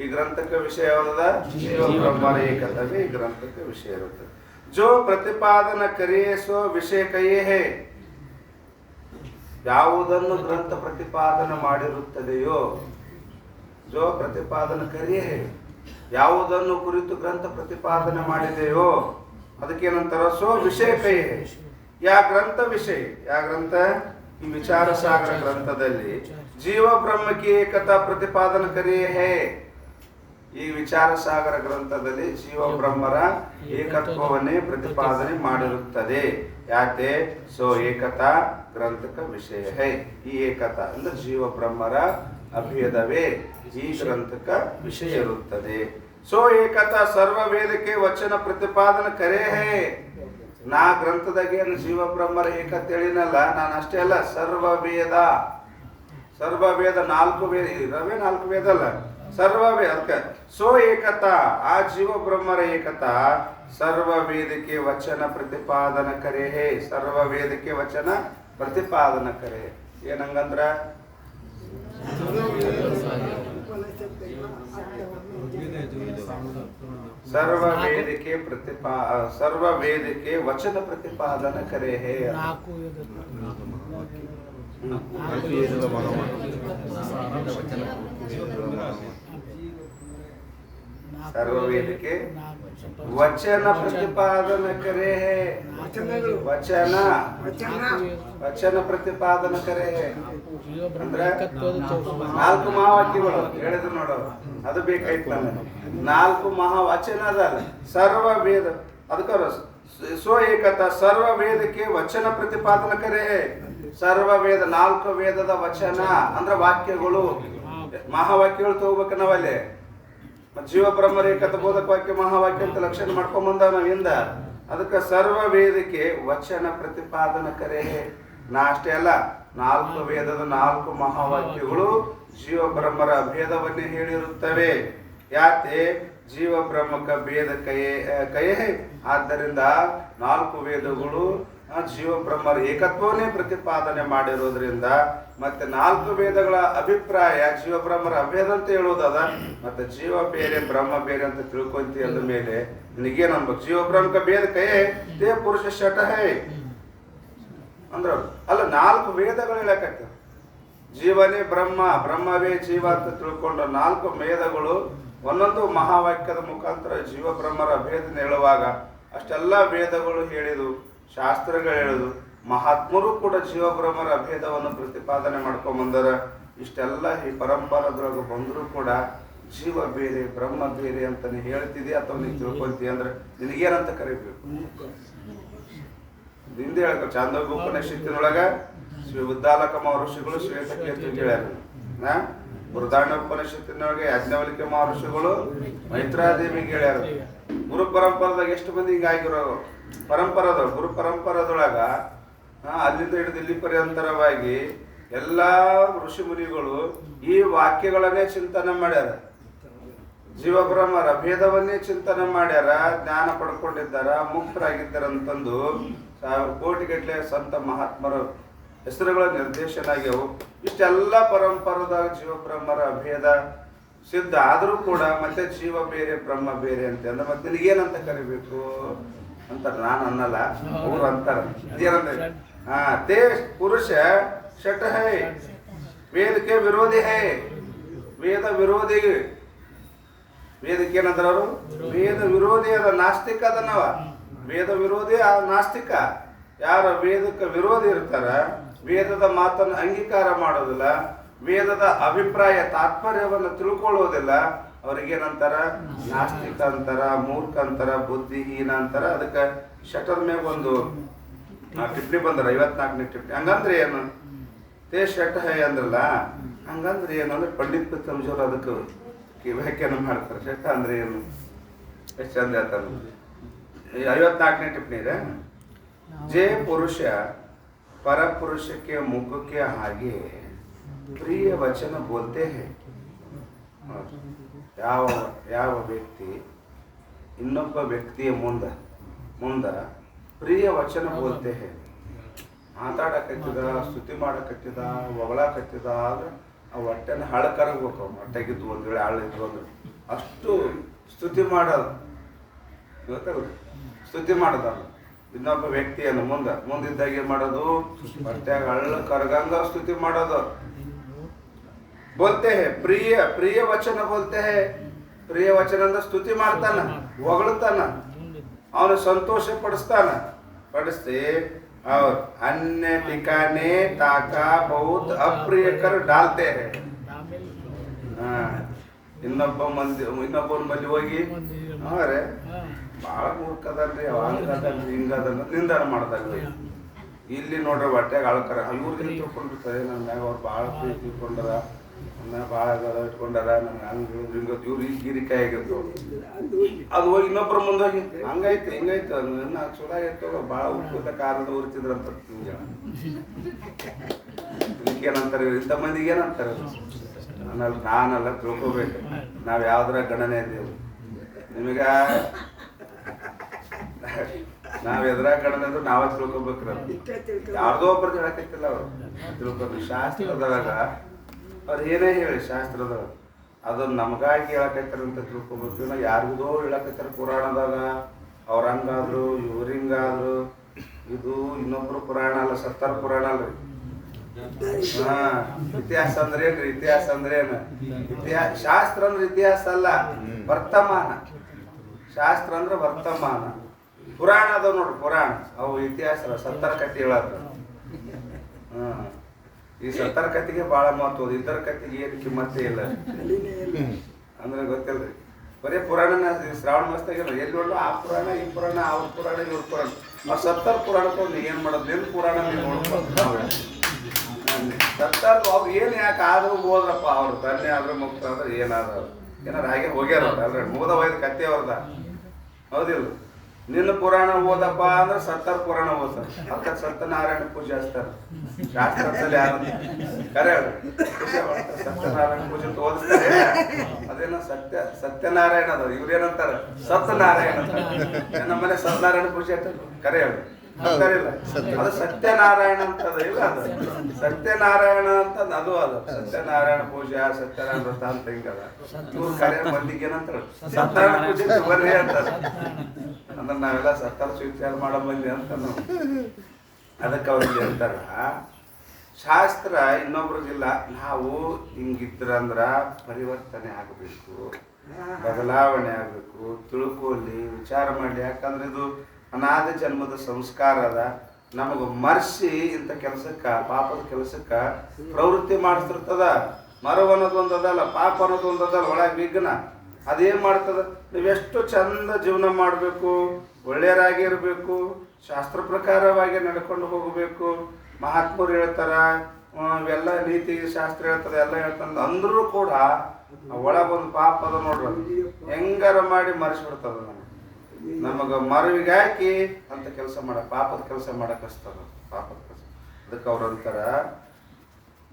ಈ ಗ್ರಂಥಕ್ಕೆ ವಿಷಯ ಯಾವುದದ? ಜೀವ ಬ್ರಹ್ಮರ ಏಕತವೇ ಈ ಗ್ರಂಥಕ್ಕೆ ವಿಷಯ ಇರುತ್ತೆ. जो प्रतिपादन करे सो विषय कहे है. ಯಾವುದನ್ನು ಗ್ರಂಥ ಪ್ರತಿಪಾದನೆ ಮಾಡಿರುತ್ತದೆಯೋ, ಜೋ ಪ್ರತಿಪಾದನ ಕರಿಯೇ ಹೇ, ಯಾವುದನ್ನು ಕುರಿತು ಗ್ರಂಥ ಪ್ರತಿಪಾದನೆ ಮಾಡಿದೆಯೋ ಅದಕ್ಕೇನಂತಾರ? ಸೋ ವಿಷಯ ಕೈ ಹೇ. ಯಾ ಗ್ರಂಥ ವಿಷಯ, ಯಾ ಗ್ರಂಥ? ಈ ವಿಚಾರ ಸಾಗರ ಗ್ರಂಥದಲ್ಲಿ ಜೀವ ಬ್ರಹ್ಮಕ್ಕೆ ಏಕತಾ ಪ್ರತಿಪಾದನ ಕರಿಯೇ ಹೇ. ಈ ವಿಚಾರ ಸಾಗರ ಗ್ರಂಥದಲ್ಲಿ ಜೀವ ಬ್ರಹ್ಮರ ಏಕತ್ವವನ್ನೇ ಪ್ರತಿಪಾದನೆ ಮಾಡಿರುತ್ತದೆ. ಯಾಕೆ? ಸೋ ಏಕತಾ ಗ್ರಂಥಕ ವಿಷಯ ಹೈ. ಈ ಏಕತಾ ಅಂದ್ರೆ ಜೀವ ಬ್ರಹ್ಮರ ಅಭೇದವೇ ಈ ಗ್ರಂಥಕ ವಿಷಯ ಇರುತ್ತದೆ. ಸೋ ಏಕತಾ ಸರ್ವ ವೇದಕ್ಕೆ ವಚನ ಪ್ರತಿಪಾದನೆ ಕರೆ ಹೇ. ನಾ ಗ್ರಂಥದಾಗೆ ಜೀವ ಬ್ರಹ್ಮರ ಏಕತೆ ಹೇಳಿನಲ್ಲ, ನಾನು ಅಷ್ಟೇ ಅಲ್ಲ, ಸರ್ವ ವೇದ, ಸರ್ವ ವೇದ 4 ವೇದ ಇರವೇ, 4 ವೇದ ಅಲ್ಲ, ಸರ್ವ ವೇದ. ಅದಕ್ಕೆ ಸೋ ಏಕತಾ, ಆ ಜೀವ ಬ್ರಹ್ಮರ ಏಕತಾ ಸರ್ವ ವೇದಕ್ಕೆ ವಚನ ಪ್ರತಿಪಾದನ ಕರೆ ಹೇ. ಸರ್ವ ವೇದಕ್ಕೆ ವಚನ ಪ್ರತಿಪಾದನ ಕರೆ ಏನಂಗಂದ್ರ ಸರ್ವ ವೇದಕ್ಕೆ ವಚನ ಪ್ರತಿಪಾದನ ಕರೆ ಹೇ. ಸರ್ವ ವೇದಕ್ಕೆ ವಚನ ಪ್ರತಿಪಾದನ ಕರೆ ಹೇ. ವಚನ ವಚನ ಪ್ರತಿಪಾದನ ಕರೆ ಹೇ ಅಂದ್ರೆ 4 ಮಹಾವಾಕ್ಯಗಳು ಹೇಳಿದ್ರು ನೋಡು, ಅದು ಬೇಕಾಯ್ತು ನನಗೆ. 4 ಮಹಾವಚನ ಅದಲ್ಲ ಸರ್ವ ವೇದ. ಅದಕ್ಕೆ ಸೋ ಏಕತಾ ಸರ್ವ ವೇದಕ್ಕೆ ವಚನ ಪ್ರತಿಪಾದನ ಕರೆ ಹೇ. ಸರ್ವ ವೇದ 4 ವೇದದ ವಚನ ಅಂದ್ರೆ ವಾಕ್ಯಗಳು, ಮಹಾವಾಕ್ಯಗಳು ತಗೋಬೇಕು ನಾವಲ್ಲಿ. ಜೀವ ಬ್ರಹ್ಮರ ಏಕತ ಬೋಧಕ ವಾಕ್ಯ ಮಹಾವಾಕ್ಯ ಅಂತ ಲಕ್ಷಣ ಮಾಡ್ಕೊಂಡ್ ಬಂದ ನಾವಿಂದ. ಅದಕ್ಕೆ ಸರ್ವ ವೇದಕ್ಕೆ ವಚನ ಪ್ರತಿಪಾದನ ಕರೆ ಹೇ. ನಾ ಅಷ್ಟೇ ಅಲ್ಲ, 4 ವೇದದ 4 ಮಹಾವಾಕ್ಯಗಳು ಜೀವ ಬ್ರಹ್ಮರ ಭೇದವನ್ನೇ ಹೇಳಿರುತ್ತವೆ. ಯಾಕೆ? ಜೀವ ಬ್ರಹ್ಮಕ ಭೇದ ಕಯೇ. ಆದ್ದರಿಂದ 4 ವೇದಗಳು ಜೀವ ಬ್ರಹ್ಮರ ಏಕತ್ವವನ್ನೇ ಪ್ರತಿಪಾದನೆ ಮಾಡಿರೋದ್ರಿಂದ ಮತ್ತೆ 4 ವೇದಗಳ ಅಭಿಪ್ರಾಯ ಜೀವ ಬ್ರಹ್ಮರ ಅಭೇದ ಅಂತ ಹೇಳೋದದ. ಮತ್ತೆ ಜೀವ ಬೇರೆ ಬ್ರಹ್ಮ ಬೇರೆ ಅಂತ ತಿಳ್ಕೊಂತಿ ಅಂದ ಮೇಲೆ ನಿನಗೇನ್ ಅನ್ಬೇಕು? ಜೀವ ಬ್ರಹ್ಮಕ ಭೇದ ಕಯೇ ತೇ ಪುರುಷ ಶಟ ಹೇ ಅಂದ್ರ ಅಲ್ಲ, 4 ವೇದಗಳು ಹೇಳಕತ್ತ. ಜೀವನೇ ಬ್ರಹ್ಮ, ಬ್ರಹ್ಮವೇ ಜೀವ ಅಂತ ತಿಳ್ಕೊಂಡು 4 ವೇದಗಳು ಒಂದೊಂದು ಮಹಾವಾಕ್ಯದ ಮುಖಾಂತರ ಜೀವ ಬ್ರಹ್ಮರ ಭೇದನ ಹೇಳುವಾಗ ಅಷ್ಟೆಲ್ಲ ವೇದಗಳು ಹೇಳಿದು, ಶಾಸ್ತ್ರಗಳು ಹೇಳುದು, ಮಹಾತ್ಮರು ಕೂಡ ಜೀವ ಬ್ರಹ್ಮರ ಅಭೇದವನ್ನು ಪ್ರತಿಪಾದನೆ ಮಾಡ್ಕೊಂಡ್ ಬಂದಾರ. ಇಷ್ಟೆಲ್ಲ ಈ ಪರಂಪರದ್ರೊಳಗೆ ಬಂದರೂ ಕೂಡ ಜೀವ ಬೇರೆ ಬ್ರಹ್ಮ ಬೇರೆ ಅಂತಾನೆ ಹೇಳ್ತಿದ್ಯಾ ಅಥವಾ ನೀನು ತಿಳ್ಕೊಂತೀಯ ಅಂದ್ರೆ ನಿನಗೇನಂತ ಕರಿಬೇಕು? ಹಿಂದೆ ಹೇಳ್ಕೊ ಚಾಂದೋಗ್ಯ ಉಪನಿಷತ್ತಿನೊಳಗ ಶ್ರೀ ಉದ್ದಾಲಕ ಮಹರ್ಷಿಗಳು ಶ್ವೇತಕೇತು ಹೇಳ್ಯಾರ. ಬೃಹದಾರಣ್ಯ ಉಪನಿಷತ್ತಿನೊಳಗೆ ಯಾಜ್ಞವಲ್ಕ್ಯ ಮಹರ್ಷಿಗಳು ಮೈತ್ರಾದೇವಿಗೆ ಹೇಳ್ಯಾರ. ಗುರು ಪರಂಪರದಾಗ ಎಷ್ಟು ಮಂದಿ ಹಿಂಗಾಗಿರೋ ಗುರು ಪರಂಪರದೊಳಗ ಅಲ್ಲಿಂದ ಹಿಡಿದು ಇಲ್ಲಿ ಪರ್ಯಂತರವಾಗಿ ಎಲ್ಲಾ ಋಷಿ ಮುನಿಗಳು ಈ ವಾಕ್ಯಗಳನ್ನೇ ಚಿಂತನೆ ಮಾಡ್ಯಾರ. ಜೀವ ಬ್ರಹ್ಮರ ಭೇದವನ್ನೇ ಚಿಂತನೆ ಮಾಡ್ಯಾರ, ಜ್ಞಾನ ಪಡ್ಕೊಂಡಿದ್ದಾರ, ಮುಕ್ತರಾಗಿದ್ದಾರಂತಂದು 1000 ಕೋಟಿ ಗಟ್ಟಲೆ ಸಂತ ಮಹಾತ್ಮರ ಹೆಸರುಗಳ ನಿರ್ದೇಶನ ಆಗ್ಯವು. ಇಷ್ಟೆಲ್ಲ ಪರಂಪರದಾಗ ಜೀವ ಬ್ರಹ್ಮರ ಅಭೇದ ಸಿದ್ಧ ಆದರೂ ಕೂಡ ಮತ್ತೆ ಜೀವ ಬೇರೆ ಬ್ರಹ್ಮ ಬೇರೆ ಅಂತ ಅಂದ್ರೆ ಮತ್ತೆ ನಿನಗೇನಂತ ಕರಿಬೇಕು ಅಂತ ನಾನು ಅನ್ನಲ್ಲ, ಅವರು ಅಂತಾರ. ಏನಂದ್ರೆ ತೇ ಪುರುಷ ಶಟ ಹೈ, ವೇದಕ್ಕೆ ವಿರೋಧಿ ಹೈ. ವೇದ ವಿರೋಧಿ, ವೇದಕ್ಕೆ ಏನಂದ್ರ ಅವರು ವೇದ ವಿರೋಧಿ ಅದ, ನಾಸ್ತಿಕ ಅದನ್ನವ. ವೇದ ವಿರೋಧಿ ಆ ನಾಸ್ತಿಕ. ಯಾರ ವೇದಕ್ಕೆ ವಿರೋಧಿ ಇರ್ತಾರ, ವೇದದ ಮಾತನ್ನು ಅಂಗೀಕಾರ ಮಾಡೋದಿಲ್ಲ, ವೇದದ ಅಭಿಪ್ರಾಯ ತಾತ್ಪರ್ಯವನ್ನು ತಿಳ್ಕೊಳ್ಳೋದಿಲ್ಲ, ಅವ್ರಿಗೇನಂತಾರ ನಾಸ್ತಿಕ ಅಂತಾರ, ಮೂರ್ಖ ಅಂತಾರ, ಬುದ್ಧಿಹೀನ ಅಂತಾರ. ಅದಕ್ಕೆ ಶಟದ ಮ್ಯಾಗ ಒಂದು ಟಿಪ್ಪಣಿ ಬಂದಾರ, 54ನೇ ಟಿಪ್ಪಣಿ. ಹಂಗಂದ್ರೆ ಏನು ತೇ ಶಟ ಹೈ ಅಂದ್ರಲ್ಲ, ಹಂಗಂದ್ರೆ ಏನು ಅಂದ್ರೆ ಪಂಡಿತ್ ಪಿತಂಜೋರು ಅದಕ್ಕೆ ವ್ಯಾಖ್ಯಾನ ಮಾಡ್ತಾರೆ. ಶಟ ಅಂದ್ರೆ ಏನು, ಎಷ್ಟು ಚಂದ ಹೇಳ್ತಾರೆ. 54ನೇ ಟಿಪ್ಪಣಿ ಇದೆ. जे पुरुष पर पुरुष के मुख के आगे प्रिय वचन बोलते हैं, ಯಾವ ವ್ಯಕ್ತಿ ಇನ್ನೊಬ್ಬ ವ್ಯಕ್ತಿಯ ಮುಂದ ಪ್ರಿಯ ವಚನ ಬೋಲ್ತೆ ಹೇ, ಮಾತಾಡಕತ್ತಿದ, ಸ್ತುತಿ ಮಾಡಕತ್ತಿದ, ಹೊಗಳಕತ್ತಿದ ಅಂದ್ರೆ ಆ ಹೊಟ್ಟೆನ ಹಳಕರಬೇಕು. ಹೊಟ್ಟೆಗಿದ್ದು ಒಂದು ವೇಳೆ ಹಾಳಿದ್ದು ಅಂದ್ರೆ ಅಷ್ಟು ಸ್ತುತಿ ಮಾಡೋದು, ಗೊತ್ತಲ್ಲ, ಸ್ತುತಿ ಮಾಡೋದ. ಇನ್ನೊಬ್ಬ ವ್ಯಕ್ತಿಯನ್ನು ಮುಂದಿದ್ದಾಗ ಏನ್ ಮಾಡೋದು, ಹೊಟ್ಟೆಗ ಹಳ್ಳ ಕರಗಂಗ ಸ್ತುತಿ ಮಾಡೋದು. ಬೋಲ್ತೆ ಹೇ ಪ್ರಿಯ ವಚನ ಬೋಲ್ತೆ ಹೇ. ಪ್ರಿಯ ವಚನ ಅಂದ್ರೆ ಸ್ತುತಿ ಮಾಡ್ತಾನ, ಹೊಗಳ್ತಾನ, ಅವನು ಸಂತೋಷ ಪಡಿಸ್ತಿ और अन्य ठिकाने ताका बहुत अप्रिय कर डालते हैं. ಇನ್ನೊಬ್ಬನ ಬಲ್ಲಿ ಹೋಗಿ ಅವರೇ ಭಾಳ ಮೂರ್ಖದಲ್ರಿ, ಹಂಗದಲ್ರಿ, ಹಿಂಗದಲ್ಲ ನಿಂದನ ಮಾಡ್ದಾಗ ಇಲ್ಲಿ ನೋಡ್ರಿ ಹೊಟ್ಟೆಗೆ ಅಳ್ಕರ ಇವ್ರಿಗೆ ತಿಳ್ಕೊಂಡಿರ್ತಾರೆ. ನನ್ನ ಮ್ಯಾಗ ಅವ್ರು ಭಾಳ ಪ್ರೀತಿ ಇಟ್ಕೊಂಡಾರ, ನನ್ನ ಭಾಳ ಇಟ್ಕೊಂಡಾರ, ನನಗೆ ಹಂಗೆ ಹಿಂಗ ಇವ್ರು ಈಗ ಗೀರಿಕಾಯಿ ಆಗಿರ್ತಾವ. ಅದು ಹೋಗಿ ಇನ್ನೊಬ್ಬರ ಮುಂದೋಗಿ ಹಂಗಾಯ್ತು ಹಿಂಗಾಯ್ತು ನಾ ಚಲೋ ಆಗಿರ್ತಾವ, ಭಾಳ ಉಪ್ಪದ ಕಾರಣದ ಉರಿತಿದ್ರಂತ. ಏನಂತಾರೆ ಇಂಥ ಮಂದಿಗೆ ಏನಂತಾರೆ, ನಾನೆಲ್ಲ ತಿಳ್ಕೊಬೇಕು. ನಾವು ಯಾವ್ದಾರ ಗಣನೆ ಇದ್ದೇವೆ, ನಿಮಗ ನಾವ್ ಎದುರಾಗ ಗಣನೆ ಅಂದ್ರೆ ನಾವೇ ತಿಳ್ಕೊಬೇಕ್ರ. ಯಾರ್ದೋ ಒಬ್ಬರು ಹೇಳಕತ್ತಿಲ್ಲ, ಅವ್ರು ತಿಳ್ಕೊಬೇಕು. ಶಾಸ್ತ್ರದೊಳಗ ಅವ್ರು ಏನೇ ಹೇಳಿ ಶಾಸ್ತ್ರದೊಳಗ ಅದನ್ನ ನಮಗಾಗಿ ಹೇಳಕತ್ತಾರಂತ ತಿಳ್ಕೊಬೇಕು. ನಾ ಯಾರಿಗೋ ಹೇಳಕತ್ತಾರ ಪುರಾಣದಾಗ, ಅವ್ರ ಹಂಗಾದ್ರು ಇವ್ರ ಹಿಂಗಾದ್ರು. ಇದು ಇನ್ನೊಬ್ರು ಪುರಾಣ ಅಲ್ಲ, ಸತ್ತಾರ ಪುರಾಣ ಅಲ್ರಿ. ಇತಿಹಾಸ ಅಂದ್ರೆ ಏನ್ರಿ, ಇತಿಹಾಸ ಅಂದ್ರೆ ಏನು, ಶಾಸ್ತ್ರ ಅಂದ್ರೆ ಇತಿಹಾಸ ಅಲ್ಲ, ವರ್ತಮಾನ. ಶಾಸ್ತ್ರ ಅಂದ್ರೆ ವರ್ತಮಾನ. ಪುರಾಣ ಅದಾವ ನೋಡ್ರಿ, ಪುರಾಣ ಅವು ಇತಿಹಾಸ ಸತ್ತರ ಕಥೆ ಹೇಳತ್ತ. ಈ ಸತ್ತರ ಕಥೆಗೆ ಬಹಳ ಮಹತ್ವ, ಇತರ ಕಥೆಗೆ ಏನು ಕಿಮ್ಮತ್ತೇ ಇಲ್ಲ ಅಂದ್ರೆ ಗೊತ್ತಿಲ್ರಿ. ಬರೀ ಪುರಾಣನ ಶ್ರಾವಣ ಮಾಸದಾಗ ಎಲ್ಲಿ ನೋಡ್ರು ಆ ಪುರಾಣ ಈ ಪುರಾಣ ಅವ್ರ ಪುರಾಣ ಇವ್ರ ಪುರಾಣ. ಆ ಸತ್ತರ ಪುರಾಣಕ್ಕೆ ಏನ್ ಮಾಡೋದು, ನಿನ್ನ ಪುರಾಣ ನೀವು ನೋಡ್ಬೋದು. ಸತ್ತಾರ ಅವ್ರು ಏನು ಯಾಕೆ ಆದ್ರೂ ಹೋದ್ರಪ್ಪ, ಅವ್ರು ತನ್ನೆ ಆದ್ರೂ ಮುಕ್ತ ಆದ್ರೆ ಏನಾದ್ರು ಏನಾರು ಹಾಗೆ ಹೋಗ್ಯಾರ ಅವ್ರು ಅಲ್ರಿ, ಮುಗ್ದ ಹೋಯ್ತು ಕತ್ತೆ ಅವ್ರದ. ಹೌದಿಲ್ಲ, ನಿನ್ನ ಪುರಾಣ ಓದಪ್ಪ ಅಂದ್ರೆ ಸತ್ತಾರ ಪುರಾಣ ಓದ್ತಾರೆ. ಅದಕ್ಕೆ ಸತ್ಯನಾರಾಯಣ ಪೂಜೆ ಹಚ್ತಾರೆ ಶಾಸ್ತ್ರದಲ್ಲಿ. ಯಾರು ಕರೆ ಸತ್ಯನಾರಾಯಣ ಪೂಜೆ ಅಂತ ಓದಿಸ್ತಾರೆ. ಅದೇನೋ ಸತ್ಯನಾರಾಯಣ ಅದ, ಇವ್ರೇನಂತಾರ ಸತ್ಯನಾರಾಯಣ ಅಂತ. ನಮ್ಮನೆ ಸತ್ಯನಾರಾಯಣ ಪೂಜೆ ಅಂತ ಕರೆ ಹೇಳಿ ಅಂತಾರಿಲ್ಲ, ಅದು ಸತ್ಯನಾರಾಯಣ ಅಂತದ ಇಲ್ಲ, ಅದು ಸತ್ಯನಾರಾಯಣ ಅಂತ ಅದು. ಅದು ಸತ್ಯನಾರಾಯಣ ಪೂಜೆ, ಸತ್ಯನಾರಾಯಣ ವ್ರತ ಅಂತ ಹಿಂಗದ. ಇವ್ರು ಕರೆ ಮಂದಿಗೆ ಏನಂತ ಸತ್ಯನಾರಾಯಣ ಪೂಜೆ ಬರ್ರಿ ಅಂತ ಅಂದ್ರೆ ನಾವೆಲ್ಲ ಸತ್ತರ ಸ್ವೀಕಾರ ಮಾಡೋ ಮಂದಿ ಅಂತ ನಾವು. ಅದಕ್ಕೆ ಅವ್ರಿಗೆ ಅಂತಾರ ಶಾಸ್ತ್ರ ಇನ್ನೊಬ್ರಿಗಿಲ್ಲ. ನಾವು ಹಿಂಗಿದ್ರಂದ್ರ ಪರಿವರ್ತನೆ ಆಗಬೇಕು, ಬದಲಾವಣೆ ಆಗಬೇಕು, ತಿಳ್ಕೊಳ್ಳಿ, ವಿಚಾರ ಮಾಡಲಿ. ಯಾಕಂದ್ರೆ ಇದು ಅನಾದಿ ಜನ್ಮದ ಸಂಸ್ಕಾರ ಅದ. ನಮಗೆ ಮರ್ಸಿ ಇಂಥ ಕೆಲಸಕ್ಕ, ಪಾಪದ ಕೆಲಸಕ್ಕ ಪ್ರವೃತ್ತಿ ಮಾಡಿಸ್ತಿರ್ತದ. ಮರವು ಅನ್ನೋದು ಒಂದದಲ್ಲ, ಪಾಪ ಅನ್ನೋದು ಒಂದದಲ್ಲ, ಒಳಗೆ ವಿಘ್ನ. ಅದೇನು ಮಾಡ್ತದ, ನೀವೆಷ್ಟು ಚಂದ ಜೀವನ ಮಾಡಬೇಕು, ಒಳ್ಳೆಯರಾಗಿ ಇರಬೇಕು, ಶಾಸ್ತ್ರ ಪ್ರಕಾರವಾಗಿ ನಡ್ಕೊಂಡು ಹೋಗಬೇಕು. ಮಹಾತ್ಮರು ಹೇಳ್ತಾರ, ಇವೆಲ್ಲ ನೀತಿ ಶಾಸ್ತ್ರ ಹೇಳ್ತದೆ, ಎಲ್ಲ ಹೇಳ್ತಂದ ಅಂದ್ರೂ ಕೂಡ ಒಳಗೊಂದು ಪಾಪ ಅದ ನೋಡ್ರಿ, ಹೆಂಗಾರ ಮಾಡಿ ಮರೆಸಿಬಿಡ್ತದ. ನಮಗೆ ಮರವಿಗೆ ಹಾಕಿ ಅಂತ ಕೆಲಸ ಪಾಪದ ಕೆಲಸ ಮಾಡಕ್ಕಸ್ತದ, ಪಾಪದ ಕೆಲಸ. ಅದಕ್ಕೆ ಅವ್ರು ಅಂತಾರ,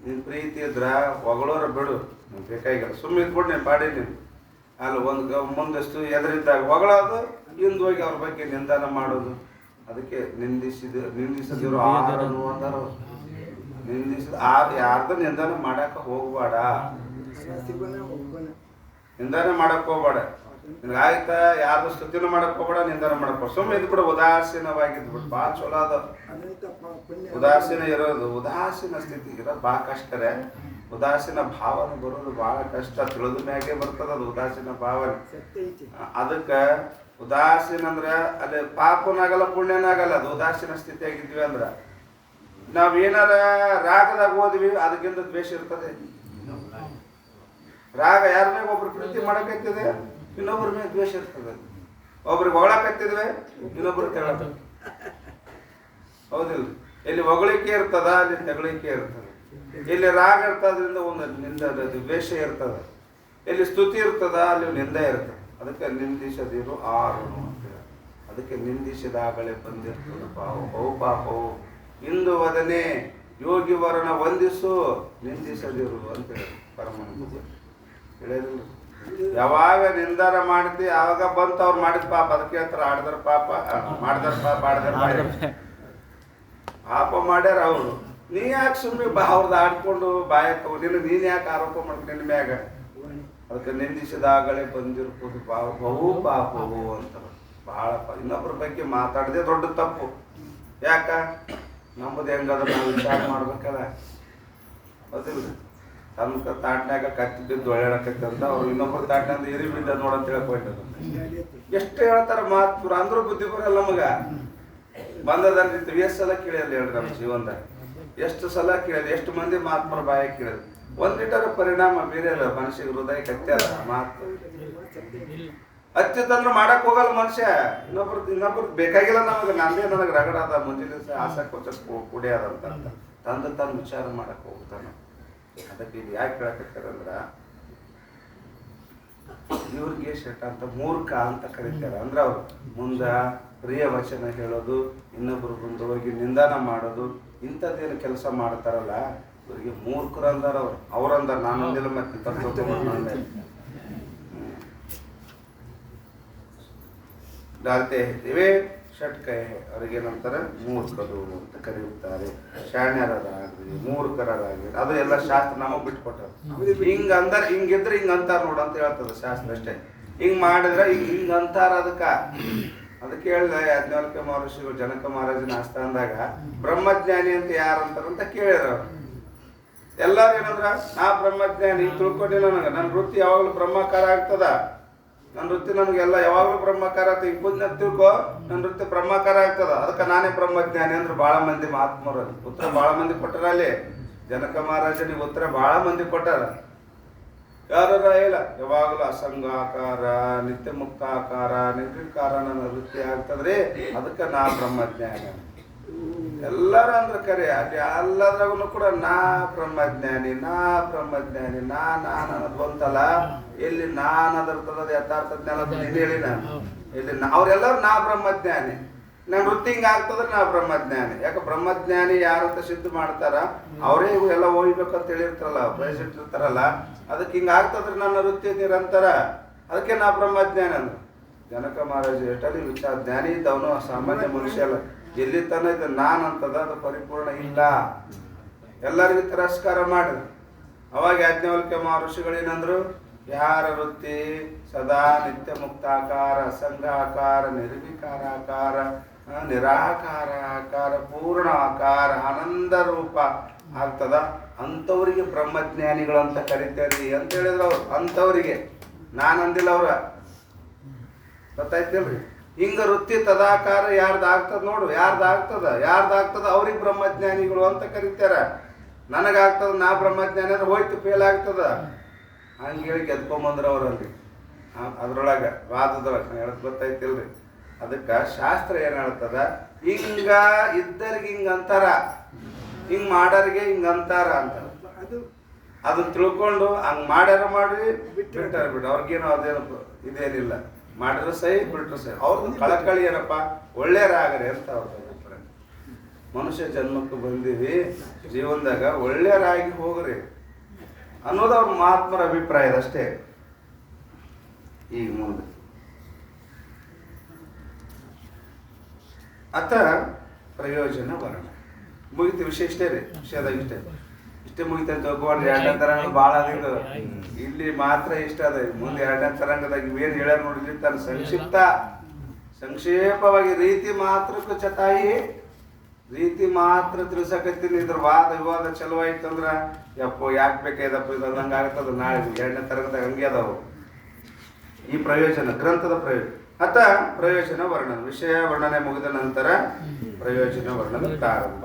ನಿನ್ ಪ್ರೀತಿ ಇದ್ರ ಹೊಗಳೋರ ಬಿಡು, ನಿನ್ ಬೇಕಾಗಿಲ್ಲ, ಸುಮ್ಮನೆ ಇದ್ಬಿಡು, ನೀನು ಪಾಡಿ ನೀನು. ಅಲ್ಲಿ ಒಂದು ಮುಂದಷ್ಟು ಎದುರಿದ್ದಾಗ ಹೊಗಳೋದು, ಹಿಂದೆ ಹೋಗಿ ಅವ್ರ ಬಗ್ಗೆ ನಿಂದನ ಮಾಡೋದು. ಅದಕ್ಕೆ ನಿಂದಿಸದಿರೋ ಆಹಾರನು ಅಂದಾರ. ಯಾರ್ದ ನಿಂದನ ಮಾಡಕ್ಕೆ ಹೋಗ್ಬೇಡ, ನಿಂದನ ಮಾಡಕ್ ಹೋಗ್ಬೇಡ. ನಿನ್ಗೆ ಆಯ್ತಾ, ಯಾರ್ದು ಸ್ತುತಿನೂ ಮಾಡಕ್ ಹೋಗ್ಬೇಡ, ನಿಂದನ ಮಾಡಕ್ ಹೋಗ್ಬೇಡ. ಸುಮ್ಮನೆ ಇದ್ಬಿಡು, ಉದಾಸೀನವಾಗಿದ್ಬಿಟ್ಟು. ಭಾಳ ಚಲೋ ಅದ ಉದಾಸೀನ ಇರೋದು. ಉದಾಸೀನ ಸ್ಥಿತಿ ಇರೋದು ಭಾಳ ಕಷ್ಟರೇ. ಉದಾಸೀನ ಭಾವನೆ ಬರೋದು ಭಾಳ ಕಷ್ಟ. ತಿಳಿದ ಮ್ಯಾಗೆ ಬರ್ತದ ಅದು ಉದಾಸೀನ ಭಾವನೆ. ಅದಕ್ಕೆ ಉದಾಸೀನ ಅಂದ್ರೆ ಅಲ್ಲಿ ಪಾಪನಾಗಲ್ಲ, ಪುಣ್ಯನಾಗಲ್ಲ. ಅದು ಉದಾಸೀನ ಸ್ಥಿತಿ ಆಗಿದ್ವಿ ಅಂದ್ರೆ ನಾವ್ ಏನಾರ ರಾಗದಾಗ ಹೋದ್ವಿ, ಅದಕ್ಕಿಂತ ದ್ವೇಷ ಇರ್ತದೆ. ರಾಗ ಯಾರ ಮೇಲೆ ಒಬ್ರು ಪ್ರೀತಿ ಮಾಡಕತ್ತಿದೆ, ಇನ್ನೊಬ್ಬರ ಮೇಲೆ ದ್ವೇಷ ಇರ್ತದೆ. ಒಬ್ರಿಗೆ ಹೊಗಳಕತ್ತಿದ್ವಿ, ಇನ್ನೊಬ್ರು ತೆಗಳಕ. ಹೌದಿಲ್ಲ? ಎಲ್ಲಿ ಹೊಗಳಿಕೆ ಇರ್ತದ ಅಲ್ಲಿ ತೆಗಳಿಕೆ ಇರ್ತದೆ. ಎಲ್ಲಿ ರಾಗ ಇರ್ತದ್ರಿಂದ ಒಂದು ದ್ವೇಷ ಇರ್ತದ. ಎಲ್ಲಿ ಸ್ತುತಿ ಇರ್ತದ ಅಲ್ಲಿ ನಿಂದೆ ಇರ್ತದೆ. ಅದಕ್ಕೆ ನಿಂದಿಸದಿರು ಆರು ಅಂತೇಳಿ. ಅದಕ್ಕೆ ನಿಂದಿಸಿದಾಗಲೇ ಬಂದಿರ್ತದೆ ಪಾಪವು. ಇಂದು ವದನೆ ಯೋಗಿ ವರಣ ವಂದಿಸು ನಿಂದಿಸದಿರು ಅಂತೇಳಿ ಪರಮಾನಂದ ಹೇಳಿದ್ರು. ಯಾವಾಗ ನಿರ್ಧಾರ ಮಾಡ್ತಿ ಆವಾಗ ಬಂತು ಅವ್ರು ಮಾಡಿದ ಪಾಪ. ಅದಕ್ಕೆ ಹೇಳ್ತಾರೆ ಆಡ್ದರ ಪಾಪ ಮಾಡ್ದರ ಪಾಪ ಆಡ್ದರ ಪಾಪ ಮಾಡ್ಯಾರ ಅವರು. ನೀ ಯಾಕೆ ಸುಮ್ಮನೆ ಅವ್ರದ್ದು ಆಡ್ಕೊಂಡು ಬಾಯಕ್ಕ ನೀನು ಯಾಕೆ ಆರೋಪ ಮಾಡ್ಕೊಂಡು ನಿನ್ನ ಮ್ಯಾಗ? ಅದಕ್ಕೆ ನಿಂದಿಸಿದಾಗಲೇ ಬಂದಿರ್ಬೋದು ಪಾಪವು ಅಂತ ಬಹಳ. ಇನ್ನೊಬ್ಬರ ಬಗ್ಗೆ ಮಾತಾಡದೆ ದೊಡ್ಡ ತಪ್ಪು. ಯಾಕ ನಮ್ಮದು ಹೆಂಗದ ನಾವು ವಿಚಾರ ಮಾಡ್ಬೇಕಲ್ಲ. ಗೊತ್ತಿಲ್ಲ, ತನ್ನ ತಾಟ್ನಾಗ ಕತ್ತಿ ಬಿದ್ದು ಒಳ್ಳೆಡಕತ್ತೆ ಅಂತ ಅವ್ರು ಇನ್ನೊಬ್ಬರು ತಾಟ್ನಂದ ಇರಿ ಬಿದ್ದ ನೋಡಂತ ಹೇಳ್ಕೊಟ್ಟದು. ಎಷ್ಟು ಹೇಳ್ತಾರ ಮಾತು ಅಂದ್ರೂ ಬುದ್ಧಿ ಬರಲ್ಲ ನಮಗ. ಬಂದದಲ್ಲಿ ಎಷ್ಟು ಸಲ ಕೇಳಿಲ್ಲ ಹೇಳ್ರಿ ನಮ್ಮ ಜೀವನದಾಗ? ಎಷ್ಟು ಸಲ ಕೇಳಿದ, ಎಷ್ಟು ಮಂದಿ ಮಾತ್ಮರ ಬಾಯ ಕೇಳಿದ. ಒಂದಿಟ್ಟರ ಪರಿಣಾಮ ಬೀರಲ್ಲ ಮನುಷ್ಯಗೆ. ಹೃದಯ ಕತ್ಯಾರ ಮಾತು ಹಚ್ಚಿತ್ತಂದ್ರೆ ಮಾಡಕ್ ಹೋಗಲ್ಲ ಮನುಷ್ಯ. ಇನ್ನೊಬ್ರದ್ದು ಬೇಕಾಗಿಲ್ಲ ನಮಗೆ. ನನಗೆ ರಗಡಾದ ಮುಂದಿನ ದಿವಸ ಆಸೆ ಕೊಚ್ಚ ಕುಡಿಯೋದಂತ ತಂದು ವಿಚಾರ ಮಾಡಕ್ ಹೋಗ್ತಾನೆ. ಅದಕ್ಕೆ ಇದು ಯಾಕೆ ಕೇಳಕತ್ತಾರಂದ್ರ ಇವ್ರಿಗೆ ಶೆಟ್ಟ ಅಂತ ಮೂರ್ಖ ಅಂತ ಕರೀತಾರೆ. ಅಂದ್ರೆ ಅವ್ರು ಮುಂದ ಪ್ರಿಯ ವಚನ ಹೇಳೋದು, ಇನ್ನೊಬ್ರು ಮುಂದೆ ಹೋಗಿ ನಿಂದಾನ ಮಾಡೋದು, ಇಂಥದ್ದೇನು ಕೆಲಸ ಮಾಡ್ತಾರಲ್ಲ ಇವರಿಗೆ ಮೂರ್ಖರು ಅಂದಾರ. ಅವ್ರಂದಾರ, ನಾನೊಂದಿಲ್ಲ ಮತ್ತೆ ತಪ್ಪು ಡಾಲ್ತೆ ಇವೆ ಷಟ್ಕ ಅವ್ರಿಗೇನಂತಾರೆ ಮೂರ್ಖರು ಅಂತ ಕರೆಯುತ್ತಾರೆ. ಶಾಣ್ಯರಾಗಲಿ ಮೂರ್ಖರಾಗಲಿ ಅದು ಎಲ್ಲ ಶಾಸ್ತ್ರ ನಮಗೆ ಬಿಟ್ಕೊಟ್ಟರು. ಹಿಂಗ ಅಂದಾರ, ಹಿಂಗಿದ್ರೆ ಹಿಂಗ ಅಂತಾರ ನೋಡು ಅಂತ ಹೇಳ್ತದೆ ಶಾಸ್ತ್ರ ಅಷ್ಟೇ. ಹಿಂಗ್ ಮಾಡಿದ್ರೆ ಹಿಂಗ ಅಂತಾರ. ಅದಕ್ಕೆ ಹೇಳಿದೆ ಯಾಜ್ಞವಲ್ಕ್ಯ ಮಹರ್ಷಿಗಳು ಜನಕ ಮಹಾರಾಜನ ಆಸ್ಥಾನದಾಗ ಬ್ರಹ್ಮಜ್ಞಾನಿ ಅಂತ ಯಾರಂತಾರಂತ ಕೇಳಿದ್ರು ಅವ್ರು. ಎಲ್ಲಾರು ಏನಂದ್ರ ನಾ ಬ್ರಹ್ಮಜ್ಞಾನಿ ತಿಳ್ಕೊಂಡಿ, ನನ್ನ ವೃತ್ತಿ ಯಾವಾಗಲೂ ಬ್ರಹ್ಮಾಕಾರ ಆಗ್ತದ, ನನ್ನ ವೃತ್ತಿ ನನಗೆಲ್ಲ ಯಾವಾಗಲೂ ಬ್ರಹ್ಮಾಕಾರ ಆಗ್ತದೆ. ಈಗ ಬುದ್ಧ ತಿಳ್ಕೊ ನನ್ನ ವೃತ್ತಿ ಬ್ರಹ್ಮಾಕಾರ ಆಗ್ತದ, ಅದಕ್ಕೆ ನಾನೇ ಬ್ರಹ್ಮಜ್ಞಾನಿ ಅಂದ್ರೆ ಬಹಳ ಮಂದಿ ಮಹಾತ್ಮರು ಉತ್ತರ ಬಹಳ ಮಂದಿ ಕೊಟ್ಟಾರ. ಅಲ್ಲಿ ಜನಕ ಮಹಾರಾಜನಿಗೆ ಉತ್ತರ ಬಹಳ ಮಂದಿ ಕೊಟ್ಟಾರ. ಯಾರ ಇಲ್ಲ ಯಾವಾಗಲೂ ಅಸಂಗಾಕಾರ ನಿತ್ಯ ಮುಕ್ತಾಕಾರ ನಿರ್ವಿಕಾರ ನನ್ನ ವೃತ್ತಿ ಆಗ್ತದ್ರಿ, ಅದಕ್ಕೆ ನಾ ಬ್ರಹ್ಮಜ್ಞಾನಿ. ಎಲ್ಲರೂ ಅಂದ್ರೆ ಕರೆ ಅಲ್ಲಿ ಎಲ್ಲದ್ರಾಗೂ ಕೂಡ ನಾ ಬ್ರಹ್ಮಜ್ಞಾನಿ ಅನ್ನೋದು ಬಂತಲ್ಲ. ಎಲ್ಲಿ ನಾನು ಅದರ್ತದ ಯಥಾರ್ಥಜ್ಞಾನ ಹೇಳಿ ನಾನು ಇಲ್ಲಿ ಅವ್ರೆಲ್ಲರೂ ನಾ ಬ್ರಹ್ಮಜ್ಞಾನಿ. ನನ್ನ ವೃತ್ತಿ ಹಿಂಗ ಆಗ್ತದ್ರೆ ನಾ ಬ್ರಹ್ಮಜ್ಞಾನಿ. ಯಾಕೆ ಬ್ರಹ್ಮಜ್ಞಾನಿ ಯಾರಂತ ಸಿದ್ಧ ಮಾಡ್ತಾರ ಅವರೇ ಇವು ಎಲ್ಲ ಹೋಗ್ಬೇಕಂತ ಹೇಳಿರ್ತಾರಲ್ಲ, ಬಯಸಿಟ್ಟಿರ್ತಾರಲ್ಲ. ಅದಕ್ಕೆ ಹಿಂಗ ಆಗ್ತದ್ರೆ ನನ್ನ ವೃತ್ತಿ ನಿರಂತರ, ಅದಕ್ಕೆ ನಾ ಬ್ರಹ್ಮಜ್ಞಾನಿ ಅಂದ್ರು. ಜನಕ ಮಹಾರಾಜ ಎಷ್ಟಲ್ಲಿ ವಿಚಾರ ಜ್ಞಾನಿ ಇದ್ದವನು ಸಾಮಾನ್ಯ ಮನುಷ್ಯ ಅಲ್ಲ. ಎಲ್ಲಿ ತನ ಇದು ನಾನು ಅಂತದ ಅದು ಪರಿಪೂರ್ಣ ಇಲ್ಲ. ಎಲ್ಲರಿಗೂ ತಿರಸ್ಕಾರ ಮಾಡಿದ್ರು. ಅವಾಗ ಯಾಜ್ಞವಲ್ಕ್ಯ ಮಹರ್ಷಿಗಳೇನಂದ್ರು, ಯಾರ ವೃತ್ತಿ ಸದಾ ನಿತ್ಯ ಮುಕ್ತಾಕಾರ ಅಸಂಗಾಕಾರ ನಿರ್ವಿಕಾರಾಕಾರ ನಿರಾಕಾರ ಆಕಾರ ಪೂರ್ಣ ಆಕಾರ ಆನಂದ ರೂಪ ಆಗ್ತದ ಅಂಥವ್ರಿಗೆ ಬ್ರಹ್ಮಜ್ಞಾನಿಗಳು ಅಂತ ಕರಿತಾರೆ ಅಂತ ಹೇಳಿದ್ರು ಅವ್ರು. ಅಂಥವ್ರಿಗೆ ನಾನಂದಿಲ್ಲ ಅವ್ರ. ಗೊತ್ತಾಯ್ತಿಲ್ರಿ? ಹಿಂಗ ವೃತ್ತಿ ತದಾಕಾರ ಯಾರ್ದಾಗ್ತದ ನೋಡು, ಯಾರ್ದಾಗ್ತದ ಅವ್ರಿಗೆ ಬ್ರಹ್ಮಜ್ಞಾನಿಗಳು ಅಂತ ಕರೀತಾರ. ನನಗಾಗ್ತದ ನಾ ಬ್ರಹ್ಮಜ್ಞಾನಿ ಅಂದ್ರೆ ಹೋಯ್ತು, ಫೇಲ್ ಆಗ್ತದ ಹಂಗೇಳಿ ಗೆದ್ಕೊಂಬಂದ್ರ ಅವ್ರಲ್ಲಿ ಅದ್ರೊಳಗ ವಾದದೊಳಗೆ ಹೇಳಕ್ ಗೊತ್ತಾಯ್ತಿಲ್ರಿ? ಅದಕ್ಕೆ ಶಾಸ್ತ್ರ ಏನ್ ಹೇಳ್ತದ, ಹಿಂಗ ಇದ್ದರಿಗೆ ಹಿಂಗ ಅಂತಾರ, ಹಿಂಗ್ ಮಾಡೋರಿಗೆ ಹಿಂಗ ಅಂತಾರ ಅಂತ. ಅದನ್ನ ತಿಳ್ಕೊಂಡು ಹಂಗ್ ಮಾಡ್ಯಾರ ಮಾಡಿ ಬಿಟ್ಟಾರ ಬಿಡು. ಅವ್ರಿಗೇನು ಅದೇನು ಇದೇನಿಲ್ಲ. ಮಾಡಿದ್ರೆ ಸೈ ಬಿಟ್ರು ಸೈ. ಅವ್ರದ್ದು ಕಳಕಳಿ ಏನಪ್ಪ, ಒಳ್ಳೆಯರಾಗರೆ ಅಂತ ಅವ್ರ ಅಭಿಪ್ರಾಯ. ಮನುಷ್ಯ ಜನ್ಮಕ್ಕೆ ಬಂದೀವಿ, ಜೀವನದಾಗ ಒಳ್ಳೆಯರಾಗಿ ಹೋಗ್ರಿ ಅನ್ನೋದು ಅವ್ರ ಮಹಾತ್ಮರ ಅಭಿಪ್ರಾಯದ ಅಷ್ಟೇ. ಈಗ ಮುಂದೆ ಅಥ ಪ್ರಯೋಜನ ವರ್ಣ ಮುಗಿತು. ವಿಷಯ ಇಷ್ಟೇ ರೀ, ವಿಷಯದಾಗ ಇಷ್ಟೇ ಮುಗಿತ ಅಂತ ಹೋಗ್ಬಾರ್ದು. ಎರಡನೇ ತರಂಗ ಭಾಳ ಅದಿದ್ದು, ಇಲ್ಲಿ ಮಾತ್ರ ಇಷ್ಟ ಅದ. ಮುಂದೆ ಎರಡನೇ ತರಂಗದಾಗ ಇವೇನು ಹೇಳ್ಯಾರ ನೋಡಿಲಿ ತನ್ನ ಸಂಕ್ಷೇಪವಾಗಿ ರೀತಿ ಮಾತ್ರಕ್ಕೆ ಚಟಾಯಿ ರೀತಿ ಮಾತ್ರ ತಿಳಿಸಕತ್ತೀನಿ. ಇದ್ರ ವಾದ ವಿವಾದ ಚಲೋ ಆಯ್ತು ಅಂದ್ರ ಯಪ್ಪೋ ಯಾಕೆ ಬೇಕಾಯ್ದಪ್ಪ ಇದು ಹಂಗೆ ಆಗ್ತದ. ನಾಳೆ ಎರಡನೇ ತರಗತಿಯಾಗ ಹಂಗೆ ಅದಾವು. ಈ ಪ್ರಯೋಜನ ಗ್ರಂಥದ ಪ್ರಯೋಜನ ಅಥ ಪ್ರಯೋಜನ ವರ್ಣನ. ವಿಷಯ ವರ್ಣನೆ ಮುಗಿದ ನಂತರ ಪ್ರಯೋಜನ ವರ್ಣನ ಪ್ರಾರಂಭ.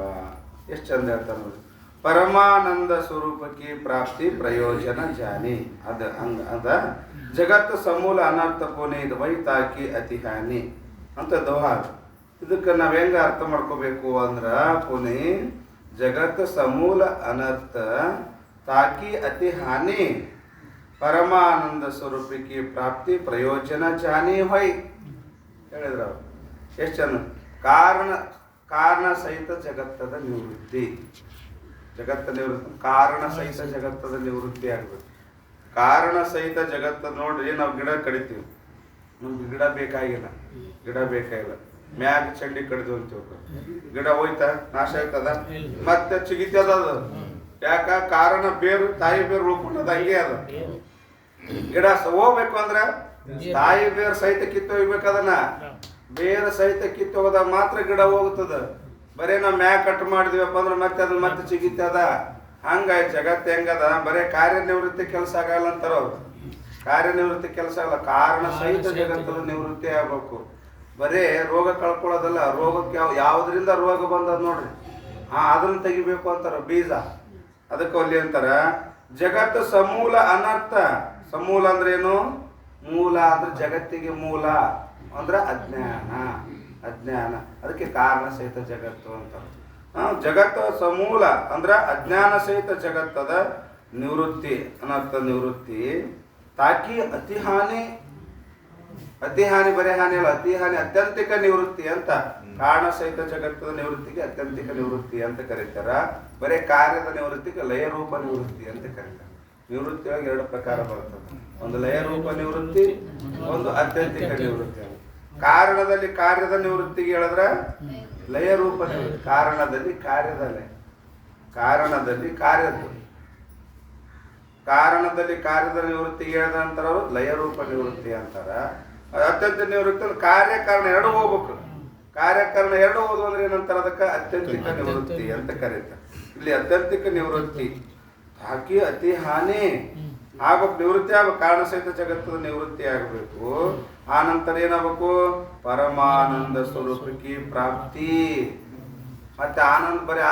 ಎಷ್ಟು ಚಂದ ಹೇಳ್ತಾರೆ ನೋಡಿ. ಪರಮಾನಂದ ಸ್ವರೂಪಕ್ಕೆ ಪ್ರಾಪ್ತಿ ಪ್ರಯೋಜನ ಜಾನಿ ಅದ ಜಗತ್ತು ಸಮೂಲ ಅನರ್ಥ ಪುನೀದ್ ವೈತಾಕಿ ಅತಿ ಹಾನಿ ಅಂತ ದೋಹಾ. ಇದಕ್ಕೆ ನಾವು ಹೆಂಗೆ ಅರ್ಥ ಮಾಡ್ಕೋಬೇಕು ಅಂದ್ರೆ ಪುನಿ ಜಗತ್ತು ಸಮೂಲ ಅನರ್ಥ ತಾಕಿ ಅತಿ ಹಾನಿ ಪರಮಾನಂದ ಸ್ವರೂಪಕ್ಕೆ ಪ್ರಾಪ್ತಿ ಪ್ರಯೋಜನ ಜಾನಿ ಹೊಯ್ ಹೇಳಿದ್ರು ಅವ್ರು. ಎಷ್ಟು ಜನ ಕಾರಣ ಸಹಿತ ಜಗತ್ತದ ನಿವೃತ್ತಿ. ಜಗತ್ತ ನಿವೃತ್ತಿ ಕಾರಣ ಸಹಿತ ಜಗತ್ತದ ನಿವೃತ್ತಿ ಆಗಬೇಕು. ಕಾರಣ ಸಹಿತ ಜಗತ್ತ ನೋಡ್ರಿ, ನಾವು ಗಿಡ ಕಡಿತೀವಿ, ನಮ್ಗೆ ಗಿಡ ಬೇಕಾಗಿಲ್ಲ, ಮ್ಯಾಗ ಚಂಡಿ ಕಡಿದು ಅಂತೀವಿ, ಗಿಡ ಹೋಯ್ತಾ ನಾಶ ಆಯ್ತದ, ಮತ್ತೆ ಚಿಗಿತದ ಅದು. ಯಾಕ? ಕಾರಣ ಬೇರು, ತಾಯಿ ಬೇರು ಉಳ್ಕೊಂಡದ ಹಂಗೆ ಅದ. ಗಿಡ ಹೋಗ್ಬೇಕು ಅಂದ್ರ ತಾಯಿ ಬೇರು ಸಹಿತ ಕಿತ್ತೊಯ್ಬೇಕು, ಅದನ್ನ ಬೇರೆ ಸಹಿತ ಕಿತ್ತೋಗದಾಗ ಮಾತ್ರ ಗಿಡ ಹೋಗ್ತದ. ಬರೇ ನಾವು ಮ್ಯಾಗ ಕಟ್ ಮಾಡಿದ್ವಪ್ಪ ಅಂದ್ರೆ ಮತ್ತೆ ಅದ್ರ ಮತ್ತೆ ಚಿಗಿತದ. ಹಂಗಾಗಿ ಜಗತ್ತು ಹೆಂಗದ, ಬರೇ ಕಾರ್ಯನಿವೃತ್ತಿ ಕೆಲಸ ಆಗಲ್ಲ ಅಂತಾರ ಅವ್ರು. ಕಾರ್ಯನಿವೃತ್ತಿ ಕೆಲಸ ಆಗಲ್ಲ, ಕಾರಣ ಸಹಿತ ಜಗತ್ತದ ನಿವೃತ್ತಿ ಆಗ್ಬೇಕು. ಬರೇ ರೋಗ ಕಳ್ಕೊಳ್ಳೋದಲ್ಲ, ರೋಗಕ್ಕೆ ಯಾವ್ದ್ರಿಂದ ರೋಗ ಬಂದದ ನೋಡ್ರಿ, ಅದನ್ನ ತೆಗಿಬೇಕು ಅಂತಾರ ಬೀಜ. ಅದಕ್ಕೆ ಅಲ್ಲಿ ಅಂತಾರ ಜಗತ್ತು ಸಮೂಲ ಅನರ್ಥ. ಸಮೂಲ ಅಂದ್ರೆ ಏನು? ಮೂಲ ಅಂದ್ರೆ ಜಗತ್ತಿಗೆ ಮೂಲ ಅಂದ್ರೆ ಅಜ್ಞಾನ. ಅದಕ್ಕೆ ಕಾರಣ ಸಹಿತ ಜಗತ್ತು ಅಂತಾರೆ. ಜಗತ್ತು ಸಮೂಲ ಅಂದ್ರೆ ಅಜ್ಞಾನ ಸಹಿತ ಜಗತ್ತದ ನಿವೃತ್ತಿ, ಅನರ್ಥ ನಿವೃತ್ತಿ. ತಾಕಿ ಅತಿ ಹಾನಿ ಬರೇ ಹಾನಿ ಅಲ್ಲ, ಅತಿ ಹಾನಿ ಅತ್ಯಂತಿಕ ನಿವೃತ್ತಿ ಅಂತ. ಕಾರಣ ಸಹಿತ ಜಗತ್ತದ ನಿವೃತ್ತಿಗೆ ಅತ್ಯಂತಿಕ ನಿವೃತ್ತಿ ಅಂತ ಕರೀತಾರ. ಬರೇ ಕಾರ್ಯದ ನಿವೃತ್ತಿಗೆ ಲಯರೂಪ ನಿವೃತ್ತಿ ಅಂತ ಕರೀತಾರೆ. ನಿವೃತ್ತಿಯೊಳಗೆ ಎರಡು ಪ್ರಕಾರ ಬರ್ತದೆ, ಒಂದು ಲಯರೂಪ ನಿವೃತ್ತಿ, ಒಂದು ಅತ್ಯಂತಿಕ ನಿವೃತ್ತಿ. ಕಾರಣದಲ್ಲಿ ಕಾರ್ಯದ ನಿವೃತ್ತಿಗೆ ಹೇಳಿದ್ರೆ ಲಯರೂಪ ನಿವೃತ್ತಿ, ಕಾರಣದಲ್ಲಿ ಕಾರ್ಯದ ಲಯ, ಕಾರಣದಲ್ಲಿ ಕಾರ್ಯದ ನಿವೃತ್ತಿಗೆ ಹೇಳಿದ ನಂತರ ಅವರು ಲಯರೂಪ ನಿವೃತ್ತಿ ಅಂತಾರ. ಅತ್ಯಂತ ನಿವೃತ್ತಿ ಕಾರ್ಯಕಾರಣ ಎರಡು ಹೋಗ್ಬೇಕು. ಕಾರ್ಯಕಾರಣ ಎರಡು ಹೋದ್ವು ಅಂದ್ರೆ ಏನಂತಾರ? ಅದಕ್ಕೆ ಅತ್ಯಂತಿಕ ನಿವೃತ್ತಿ ಅಂತ ಕರೀತಾರೆ. ಇಲ್ಲಿ ಅತ್ಯಂತಿಕ ನಿವೃತ್ತಿ ಹಾಕಿ ಅತಿ ಹಾನಿ ಆಗ್ಬೇಕು, ನಿವೃತ್ತಿ ಆಗ್ಬೇಕು. ಕಾರಣ ಸಹಿತ ಜಗತ್ತದ ನಿವೃತ್ತಿ ಆಗಬೇಕು. ಆ ನಂತರ ಏನಾಗಬೇಕು? ಪರಮಾನಂದ ಸ್ವರೂಪಕ್ಕೆ ಪ್ರಾಪ್ತಿ. ಮತ್ತೆ ಆನಂದ ಬರೀ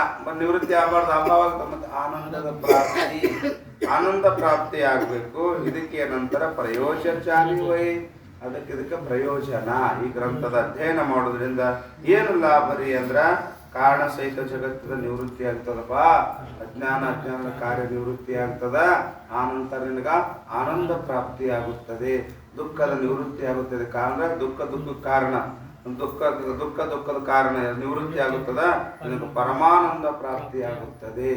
ನಿವೃತ್ತಿ ಆಗಬಾರ್ದು, ಅಭಾವ, ಮತ್ತೆ ಆನಂದ ಪ್ರಾಪ್ತಿ ಆಗ್ಬೇಕು. ಇದಕ್ಕೆ ನಂತರ ಪ್ರಯೋಜನ ಜಾನಿವೈ, ಇದಕ್ಕೆ ಪ್ರಯೋಜನ. ಈ ಗ್ರಂಥದ ಅಧ್ಯಯನ ಮಾಡೋದ್ರಿಂದ ಏನು ಲಾಭ ರೀ ಅಂದ್ರ ಕಾರಣ ಸಹಿತ ಜಗತ್ತದ ನಿವೃತ್ತಿ ಆಗ್ತದಪ್ಪ, ಅಜ್ಞಾನದ ಕಾರ್ಯ ನಿವೃತ್ತಿ ಆಗ್ತದ. ಆನಂತರ ನಿನಗ ಆನಂದ ಪ್ರಾಪ್ತಿ ಆಗುತ್ತದೆ, ದುಃಖದ ನಿವೃತ್ತಿ ಆಗುತ್ತದೆ. ಕಾರಣ ದುಃಖದ ಕಾರಣ ದುಃಖದ ಕಾರಣ ನಿವೃತ್ತಿ ಆಗುತ್ತದ, ನಿನಗೆ ಪರಮಾನಂದ ಪ್ರಾಪ್ತಿ ಆಗುತ್ತದೆ.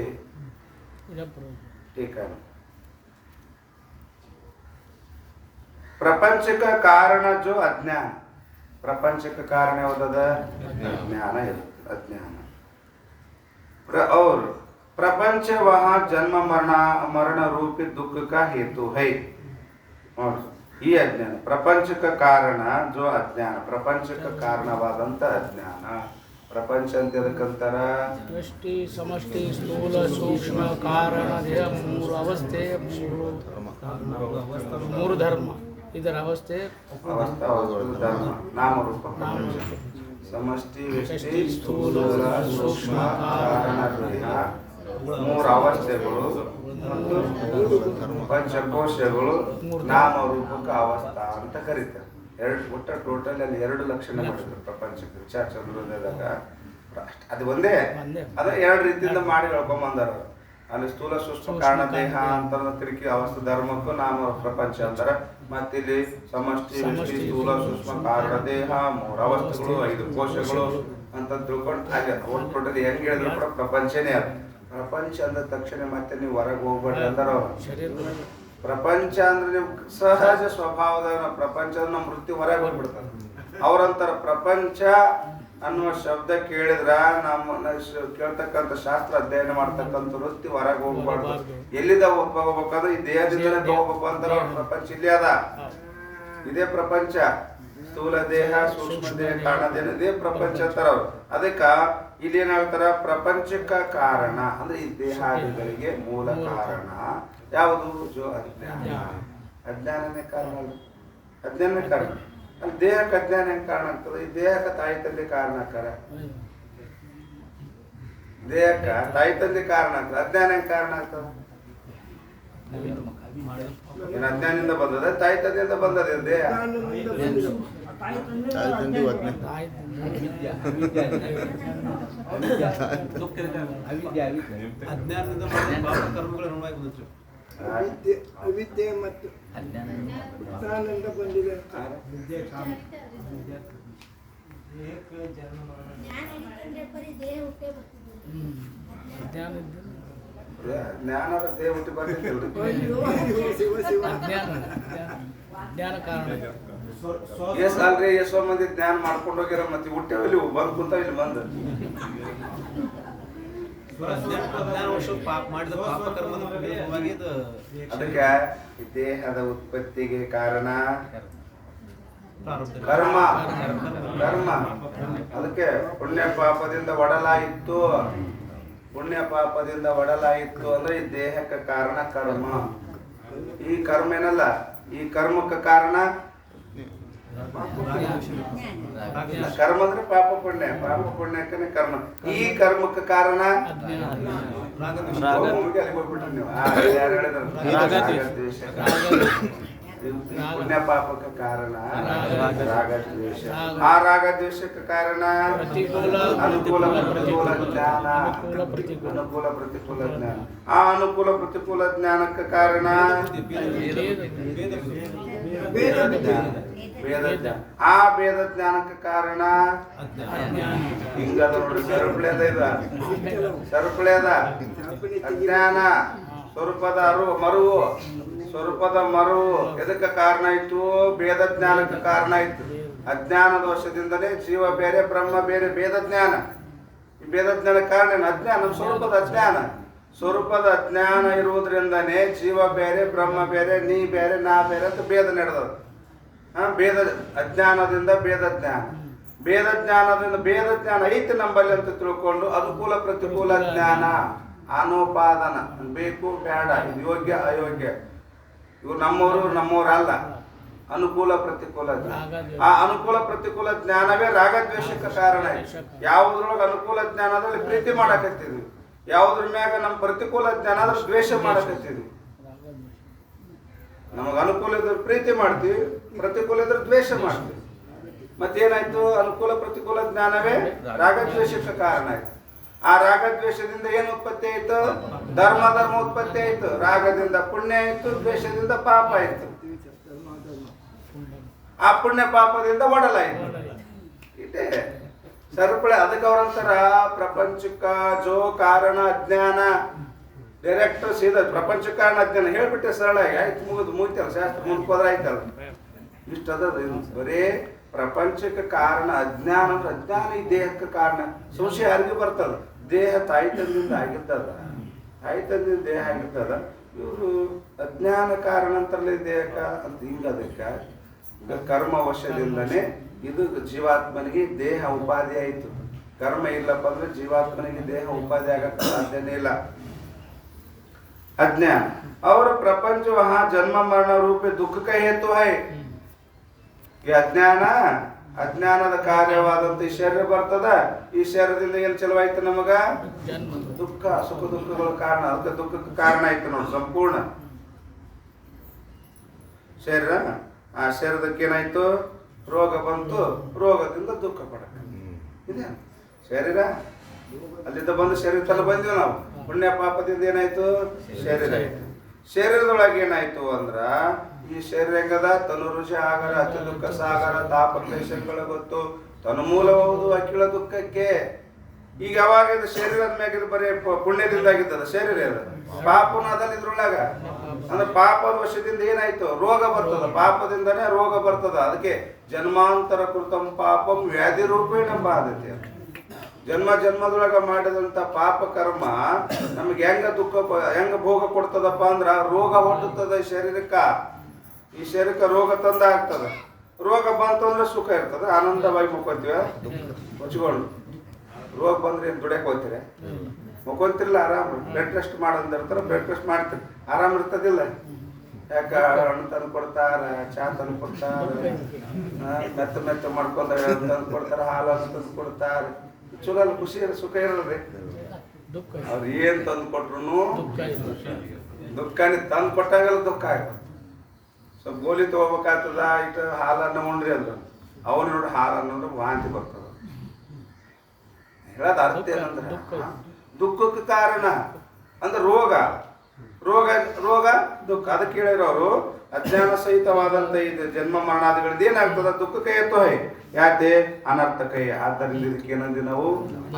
प्रपंच का कारण जो अज्ञान, प्रपंच का कारण होता अज्ञान है, अज्ञान। और प्रपंच वहाँ जन्म मरण रूपी दुख का हेतु है। और ಈ ಅಜ್ಞಾನ ಪ್ರಪಂಚಕ ಕಾರಣ ಜೋ ಅಜ್ಞಾನ, ಪ್ರಪಂಚಕ ಕಾರಣವಾದಂತ ಅಜ್ಞಾನ. ಪ್ರಪಂಚ ಅಂತ ಎದಕ್ಕಂತಾರ? ಸೃಷ್ಟಿ, ಸಮಷ್ಟಿ, ಸ್ಥೂಲ, ಸೂಕ್ಷ್ಮ, ಕಾರಣ, ದೇಹ, ಮೂರು ಅವಸ್ಥೆ, ಮೂರು ಧರ್ಮ. ಇದರ ಅವಸ್ಥೆ ಧರ್ಮ, ನಾಮರೂಪ. ಸಮಷ್ಟಿ, ವ್ಯಷ್ಟಿ, ಸ್ಥೂಲ, ಸೂಕ್ಷ್ಮ, ಕಾರಣ, ದೇಹ, ಮೂರು ಅವಸ್ಥೆಗಳು ಮತ್ತು ಪಂಚಕೋಶಗಳು ನಾಮರೂಪಕ ಅವಸ್ಥಾ ಅಂತ ಕರೀತಾರೆ. ಒಟ್ಟ ಟೋಟಲ್ ಅಲ್ಲಿ 2 ಲಕ್ಷಣ ಮಾಡಿದ್ರು ಪ್ರಪಂಚಕ್ಕೆ. ವಿಚಾರ ಚಂದ್ರೋದಯದಾಗ ಅದು ಒಂದೇ, ಅದ 2 ರೀತಿಯಿಂದ ಮಾಡಿ ಹೇಳ್ಕೊಂಬಂದಾರ. ಅಲ್ಲಿ ಸ್ಥೂಲ, ಸೂಕ್ಷ್ಮ, ಕಾರಣ, ದೇಹ ಅಂತ ತಿರುಗಿ ಅವಸ್ಥೆ ಧರ್ಮಕ್ಕೂ ನಾಮ ಪ್ರಪಂಚ ಅಂತಾರ. ಮತ್ತಿಲ್ಲಿ ಸಮಷ್ಟಿ, ವ್ಯಷ್ಟಿ, ಸ್ಥೂಲ, ಸೂಕ್ಷ್ಮ, ಕಾರಣ, ದೇಹ, 3 ಅವಸ್ಥೆಗಳು, 5 ಕೋಶಗಳು ಅಂತ ತಿಳ್ಕೊಂಡು ಹಾಗೆ ಒಟ್ಟು ಟೋಟಲ್ ಹೆಂಗ್ ಹೇಳಿದ್ರು ಕೂಡ ಪ್ರಪಂಚನೇ ಅದು. ಪ್ರಪಂಚ ಅಂದ ತಕ್ಷಣ ಮತ್ತೆ ನೀವು ಹೊರಗೆ ಹೋಗ್ಬೇಡ್ರಿ ಅಂದಾರ ಅವ್ರು. ಪ್ರಪಂಚ ಅಂದ್ರೆ ನೀವು ಸಹಜ ಸ್ವಭಾವದ ಪ್ರಪಂಚದ ನಮ್ಮ ವೃತ್ತಿ ಹೊರಗೆ ಹೋಗ್ಬಿಡ್ತಾರೆ. ಅವ್ರಂತಾರ ಪ್ರಪಂಚ ಅನ್ನುವ ಶಬ್ದ ಕೇಳಿದ್ರ ನಮ್ಮ ಕೇಳ್ತಕ್ಕಂಥ ಶಾಸ್ತ್ರ ಅಧ್ಯಯನ ಮಾಡ್ತಕ್ಕಂಥ ವೃತ್ತಿ ಹೊರಗೆ ಹೋಗ್ಬಾರ್ದು. ಎಲ್ಲಿದ ಹೋಗ್ಬೇಕಂದ್ರೆ ಈ ದೇಹದಿಂದಲೇ ಹೋಗ್ಬೇಕು ಅಂತಾರ. ಪ್ರಪಂಚ ಇಲ್ಲಿ ಅದ, ಇದೇ ಪ್ರಪಂಚ. ಸ್ಥೂಲ ದೇಹ, ಸೂಕ್ಷ್ಮ ದೇಹ, ಕಾರಣ ದೇಹ, ಇದೇ ಪ್ರಪಂಚ ಅಂತಾರ ಅವ್ರು. ಅದಕ್ಕ ಇಲ್ಲಿ ಏನಾಗ್ತಾರ? ಪ್ರಪಂಚಕ ಕಾರಣ ಅಂದ್ರೆ ಈ ದೇಹಾದಿಗಳಿಗೆ ಮೂಲ ಕಾರಣ ಯಾವುದು? ಜೋ ಅಜ್ಞಾನ. ಅಜ್ಞಾನನೇ ಕಾರಣ ಅಲ್ಲ, ಅಜ್ಞಾನನೇ ಕಾರಣ. ಅಲ್ಲಿ ದೇಹಕ್ಕೆ ಅಜ್ಞಾನ ಹೆಂಗ್ ಕಾರಣ ಆಗ್ತದೆ? ಈ ದೇಹಕ್ಕೆ ತಾಯಿ ತಂದೆ ಕಾರಣ ಆಕಾರ. ದೇಹಕ್ಕ ತಾಯಿ ತಂದೆ ಕಾರಣ ಆಗ್ತದೆ. ಅಜ್ಞಾನ ಹೆಂಗ್ ಕಾರಣ ಆಗ್ತದ? ಏನು ಅಜ್ಞಾನದಿಂದ ಬಂದದ ತಾಯಿ ತಂದೆಯಿಂದ ಬಂದದ ದೇಹ? ಅವಿದ್ಯೆ ಮತ್ತು ಅಜ್ಞಾನದಿಂದ ಬಂದಿದೆ. ಜ್ಞಾನದ ದೇಹ ಹುಟ್ಟಿ ಬರ್ತಿದ್ದಿಲ್ರಿ. ಜ್ಞಾನ ಕಾರಣ ಎಸ್ ಅಲ್ರಿ, ಎಷ್ಟೋ ಮಂದಿ ಜ್ಞಾನ ಮಾಡ್ಕೊಂಡು ಹೋಗ್ಯಾರ, ಮತ್ತೆ ಹುಟ್ಟೇವ ಇಲ್ಲಿ ಬಂದು ಕುಂತಾವ ಇಲ್ಲಿ ಬಂದು. ಅದಕ್ಕೆ ಈ ದೇಹದ ಉತ್ಪತ್ತಿಗೆ ಕಾರಣ ಕರ್ಮ. ಕರ್ಮ ಅದಕ್ಕೆ ಪುಣ್ಯ ಪಾಪದಿಂದ ಒಡಲಾಯಿತು. ಪುಣ್ಯ ಪಾಪದಿಂದ ಒಡಲಾಯಿತು ಅಂದ್ರೆ ಈ ದೇಹಕ್ಕೆ ಕಾರಣ ಕರ್ಮ. ಈ ಕರ್ಮ ಏನಲ್ಲ, ಈ ಕರ್ಮಕ್ಕೆ ಕಾರಣ ಕರ್ಮ ಅಂದ್ರೆ ಪಾಪ ಪುಣ್ಯ. ಪಾಪ ಪುಣ್ಯಕ್ಕೆ ಕರ್ಮ. ಈ ಕರ್ಮಕ್ಕೆ ಕಾರಣ ಹೋಗ್ಬಿಟ್ರಿ ನೀವು. ಯಾರು ಹೇಳಿದ್ರು? ಪುಣ್ಯ ಪಾಪಕ್ಕೆ ಕಾರಣ ರಾಗದ್ವೇಷ. ಆ ರಾಗದ್ವೇಷಕ್ಕೆ ಕಾರಣ ಅನುಕೂಲ ಪ್ರತಿಕೂಲ ಜ್ಞಾನ. ಅನುಕೂಲ ಪ್ರತಿಕೂಲ ಜ್ಞಾನ. ಆ ಅನುಕೂಲ ಪ್ರತಿಕೂಲ ಜ್ಞಾನಕ್ಕೆ ಕಾರಣ ವೇದ ಜ್ಞಾನ. ಆ ವೇದ ಜ್ಞಾನಕ್ಕೆ ಕಾರಣ ಹಿಂಗದ ನೋಡಿ, ಸರಪಳಿಯದ ಇದ ಸರಪಳಿಯದ ಅಜ್ಞಾನ. ಸ್ವರೂಪದ ಮರುವು, ಸ್ವರೂಪದ ಮರುವು ಎದಕ್ಕೆ ಕಾರಣ ಆಯ್ತು? ವೇದ ಜ್ಞಾನಕ್ಕೆ ಕಾರಣ ಆಯ್ತು. ಅಜ್ಞಾನದ ವಶದಿಂದಲೇ ಜೀವ ಬೇರೆ ಬ್ರಹ್ಮ ಬೇರೆ. ವೇದ ಜ್ಞಾನ, ಈ ವೇದ ಜ್ಞಾನಕ್ಕೆ ಕಾರಣ ಏನು? ಅಜ್ಞಾನ, ಸ್ವರೂಪದ ಅಜ್ಞಾನ. ಸ್ವರೂಪದ ಅಜ್ಞಾನ ಇರುವುದರಿಂದನೇ ಜೀವ ಬೇರೆ ಬ್ರಹ್ಮ ಬೇರೆ, ನೀ ಬೇರೆ ನಾ ಬೇರೆ ಅಂತ ಭೇದ ನಡೆದದು. ಭೇದ ಅಜ್ಞಾನದಿಂದ ಭೇದ ಜ್ಞಾನ. ಭೇದ ಜ್ಞಾನದಿಂದ ಭೇದ ಜ್ಞಾನ ಐತಿ ನಂಬಲ್ಲಿ ಅಂತ ತಿಳ್ಕೊಂಡು ಅನುಕೂಲ ಪ್ರತಿಕೂಲ ಜ್ಞಾನ. ಅನುಪಾದನ ಬೇಕು ಬೇಡ, ಇದು ಯೋಗ್ಯ ಅಯೋಗ್ಯ, ಇವ್ರು ನಮ್ಮವರು ನಮ್ಮವರಲ್ಲ. ಅನುಕೂಲ ಪ್ರತಿಕೂಲ ಜ್ಞಾನ. ಆ ಅನುಕೂಲ ಪ್ರತಿಕೂಲ ಜ್ಞಾನವೇ ರಾಗದ್ವೇಷಕ್ಕೆ ಕಾರಣ. ಯಾವುದ್ರೊಳಗೆ ಅನುಕೂಲ ಜ್ಞಾನದಲ್ಲಿ ಪ್ರೀತಿ ಮಾಡಕತ್ತಿದ್ವಿ, ಯಾವುದ್ರ ಮ್ಯಾಗ ನಮ್ಮ ಪ್ರತಿಕೂಲ ಜ್ಞಾನ ಆದ್ರೆ ದ್ವೇಷ ಮಾಡಕತ್ತಿದ್ವಿ. ನಮಗೆ ಅನುಕೂಲ ಇದ್ರೆ ಪ್ರೀತಿ ಮಾಡ್ತೀವಿ, ಪ್ರತಿಕೂಲ ಇದ್ರೆ ದ್ವೇಷ ಮಾಡ್ತೀವಿ. ಮತ್ತೇನಾಯ್ತು? ಅನುಕೂಲ ಪ್ರತಿಕೂಲ ಜ್ಞಾನವೇ ರಾಗದ್ವೇಷಕ್ಕೆ ಕಾರಣ ಆಯ್ತು. ಆ ರಾಗದ್ವೇಷದಿಂದ ಏನು ಉತ್ಪತ್ತಿ ಆಯ್ತು? ಧರ್ಮ ಉತ್ಪತ್ತಿ ಆಯ್ತು. ರಾಗದಿಂದ ಪುಣ್ಯ ಆಯ್ತು, ದ್ವೇಷದಿಂದ ಪಾಪ ಆಯ್ತು. ಆ ಪುಣ್ಯ ಪಾಪದಿಂದ ಒಡಲಾಯ್ತು. ಇದೇ ಸರಪಳಿ. ಅದಕ್ಕೆ ಅವ್ರಂತಾರ ಪ್ರಪಂಚಕ್ಕ ಜೋ ಕಾರಣ ಅಜ್ಞಾನ. ಡೈರೆಕ್ಟ್ ಸೀದಾ ಪ್ರಪಂಚ ಕಾರಣ ಅಜ್ಞಾನ ಹೇಳ್ಬಿಟ್ಟೆ ಸರಳ ಆಯ್ತು, ಮುಗಿತಲ್ಲ ಶಾಸ್ತ್ರ ಮುಂದ್ಕೋದ್ರ ಆಯ್ತಲ್ಲ. ಇಷ್ಟ ಅದ ಬರೇ ಪ್ರಪಂಚಕ್ಕೆ ಕಾರಣ ಅಜ್ಞಾನ ಅಂದ್ರೆ ಅಜ್ಞಾನ ಈ ದೇಹಕ್ಕೆ ಕಾರಣ. ಸಂಶಯ ಯಾರಿಗೂ ಬರ್ತದ? ದೇಹ ತಾಯಿ ತಂದಿಂದ ಆಗಿರ್ತದ, ತಾಯಿ ತಂದಿಂದ ದೇಹ ಆಗಿರ್ತದ. ಇವರು ಅಜ್ಞಾನ ಕಾರಣ ಅಂತಾರಲ್ಲ ದೇಹಕ್ಕ ಅಂತ. ಹಿಂಗ ಅದಕ್ಕೆ ಕರ್ಮ ವಶದಿಂದನೇ ಇದು ಜೀವಾತ್ಮನಿಗೆ ದೇಹ ಉಪಾಧಿ ಆಯಿತು. ಕರ್ಮ ಇಲ್ಲಪ್ಪ ಅಂದ್ರೆ ಜೀವಾತ್ಮನಿಗೆ ದೇಹ ಉಪಾಧಿ ಆಗಕ್ಕೆ ಸಾಧ್ಯನೇ ಇಲ್ಲ. ಅಜ್ಞಾನ और प्रपंच वहां जन्म मरण रूपी दुख का हेतु है. ಈ ಅಜ್ಞಾನದ ಕಾರ್ಯವಾದಂತ ಈ ಶರೀರ ಬರ್ತದ. ಈ ಶರೀರದಿಂದ ಏನ್ ಚಲವಾಯ್ತು? ನಮಗ ದುಃಖ, ಸುಖ ದುಃಖಗಳ ಕಾರಣ. ಅದಕ್ಕೆ ದುಃಖಕ್ಕೆ ಕಾರಣ ಆಯ್ತು ನೋಡಿ ಸಂಪೂರ್ಣ ಶರೀರ. ಆ ಶರೀರದಕ್ಕೆ ಏನಾಯ್ತು? ರೋಗ ಬಂತು, ರೋಗದಿಂದ ದುಃಖ ಪಡಕ ಇದೆ ಶರೀರ. ಅಲ್ಲಿಂದ ಬಂದು ಶರೀರ ತಲೆ ಬಂದಿವಿ ನಾವು. ಪುಣ್ಯ ಪಾಪದಿಂದ ಏನಾಯ್ತು? ಶರೀರ ಆಯ್ತು. ಶರೀರದೊಳಗೆ ಏನಾಯ್ತು ಅಂದ್ರ ಈ ಶರೀರ ಹೆಂಗದ? ತನು ರುಚಿ ಆಗರ, ಅತಿ ದುಃಖ ಸಾಗರ, ತಾಪ ಕ್ಲೇಶಗಳ ಗೊತ್ತು, ತನು ಮೂಲಬಹುದು ಅಖಿಳ ದುಃಖಕ್ಕೆ. ಈಗ ಯಾವಾಗ ಇದು ಶರೀರದ ಮ್ಯಾಗ ಬರೀ ಪುಣ್ಯದಿಂದ ಆಗಿದ್ದದ ಶರೀರ ಅದ. ಪಾಪನ ಅದಲ್ಲ ಇದ್ರೊಳಗ. ಅಂದ್ರೆ ಪಾಪದ ವಶದಿಂದ ಏನಾಯ್ತು? ರೋಗ ಬರ್ತದ. ಪಾಪದಿಂದನೇ ರೋಗ ಬರ್ತದ. ಅದಕ್ಕೆ ಜನ್ಮಾಂತರ ಕೃತಂ ಪಾಪಂ ವ್ಯಾಧಿ ರೂಪೇಣ ಬಾಧತೆ. ಜನ್ಮ ಜನ್ಮದೊಳಗ ಮಾಡಿದಂತ ಪಾಪ ಕರ್ಮ ನಮ್ಗೆ ಹೆಂಗ ಭೋಗ ಕೊಡ್ತದಪ್ಪ ಅಂದ್ರ ರೋಗ ಹೊಟ್ಟುತ್ತದೆ ಶರೀರಕ್ಕ. ಈ ಶರೀರಕ್ಕೆ ರೋಗ ತಂದ ಆಗ್ತದ. ರೋಗ ಬಂತಂದ್ರೆ ಸುಖ ಇರ್ತದ, ಆನಂದವಾಗಿ ಮುಕ್ಕೊಂತೀವ ಮುಚ್ಕೊಂಡು. ರೋಗ ಬಂದ್ರೆ ಏನ್ ದುಡ್ಯಕ್ ಹೋಗ್ತೀರ? ಮುಕ್ಕೊಂತಿರ್ಲ ಆರಾಮ್. ಬ್ಲಡ್ ಟೆಸ್ಟ್ ಮಾಡಂದಿರ್ತಾರ, ಬ್ಲಡ್ ಟೆಸ್ಟ್ ಮಾಡ್ತೀರಿ, ಆರಾಮ್ ಇರ್ತದಿಲ್ಲ. ಯಾಕ ಹಣ್ಣು ತಂದು ಕೊಡ್ತಾರ, ಚಾ ತಂದು ಕೊಡ್ತಾರ, ಮೆತ್ತ ಮಾಡ್ಕೊಂಡ ತಂದು ಕೊಡ್ತಾರ, ಹಾಲು ತಂದು ಕೊಡ್ತಾರ. ಚಲೋ ಖುಷಿ ಸುಖ ಇರಲ್ರಿ. ದುಃಖ ಅವ್ರು ಏನ್ ತಂದು ಕೊಟ್ರು ದುಃಖ ಇದೆ. ದುಃಖನೇ ತಂದು ಕೊಟ್ಟಾಗೆಲ್ಲ ದುಃಖ ಆಗ್ತದೆ. ಸ್ವಲ್ಪ ಗೋಲಿ ತಗೋಬೇಕಾಗ್ತದ, ಇಟ್ಟು ಹಾಲನ್ನು ಉಂಡ್ರಿ ಅಂದ್ರು, ಅವ್ರು ನೋಡಿ ಹಾಲನ್ನು ಉಂಡ್ರೆ ವಾಂತಿ ಬರ್ತದ. ಹೇಳೋದು ಅರ್ಥ ಏನಂದ್ರೆ ದುಃಖಕ್ಕೆ ಕಾರಣ ಅಂದ್ರೆ ರೋಗ ರೋಗ ರೋಗ ದುಃಖ. ಅದಕ್ಕೆ ಹೇಳಿದ್ರು ಅವರು ಅಜ್ಞಾನ ಸಹಿತವಾದಂತ ಇದು ಜನ್ಮ ಮರಣಾದಿಗಳದ್ದು ಏನಾಗ್ತದ ದುಃಖಕ್ಕೆ ಎತ್ತೋ ಯಾಕೆ ಅನರ್ಥಕೈ. ಆದ್ದರಿಂದ ಇದಕ್ಕೆ ಏನಂದ್ರೆ ನಾವು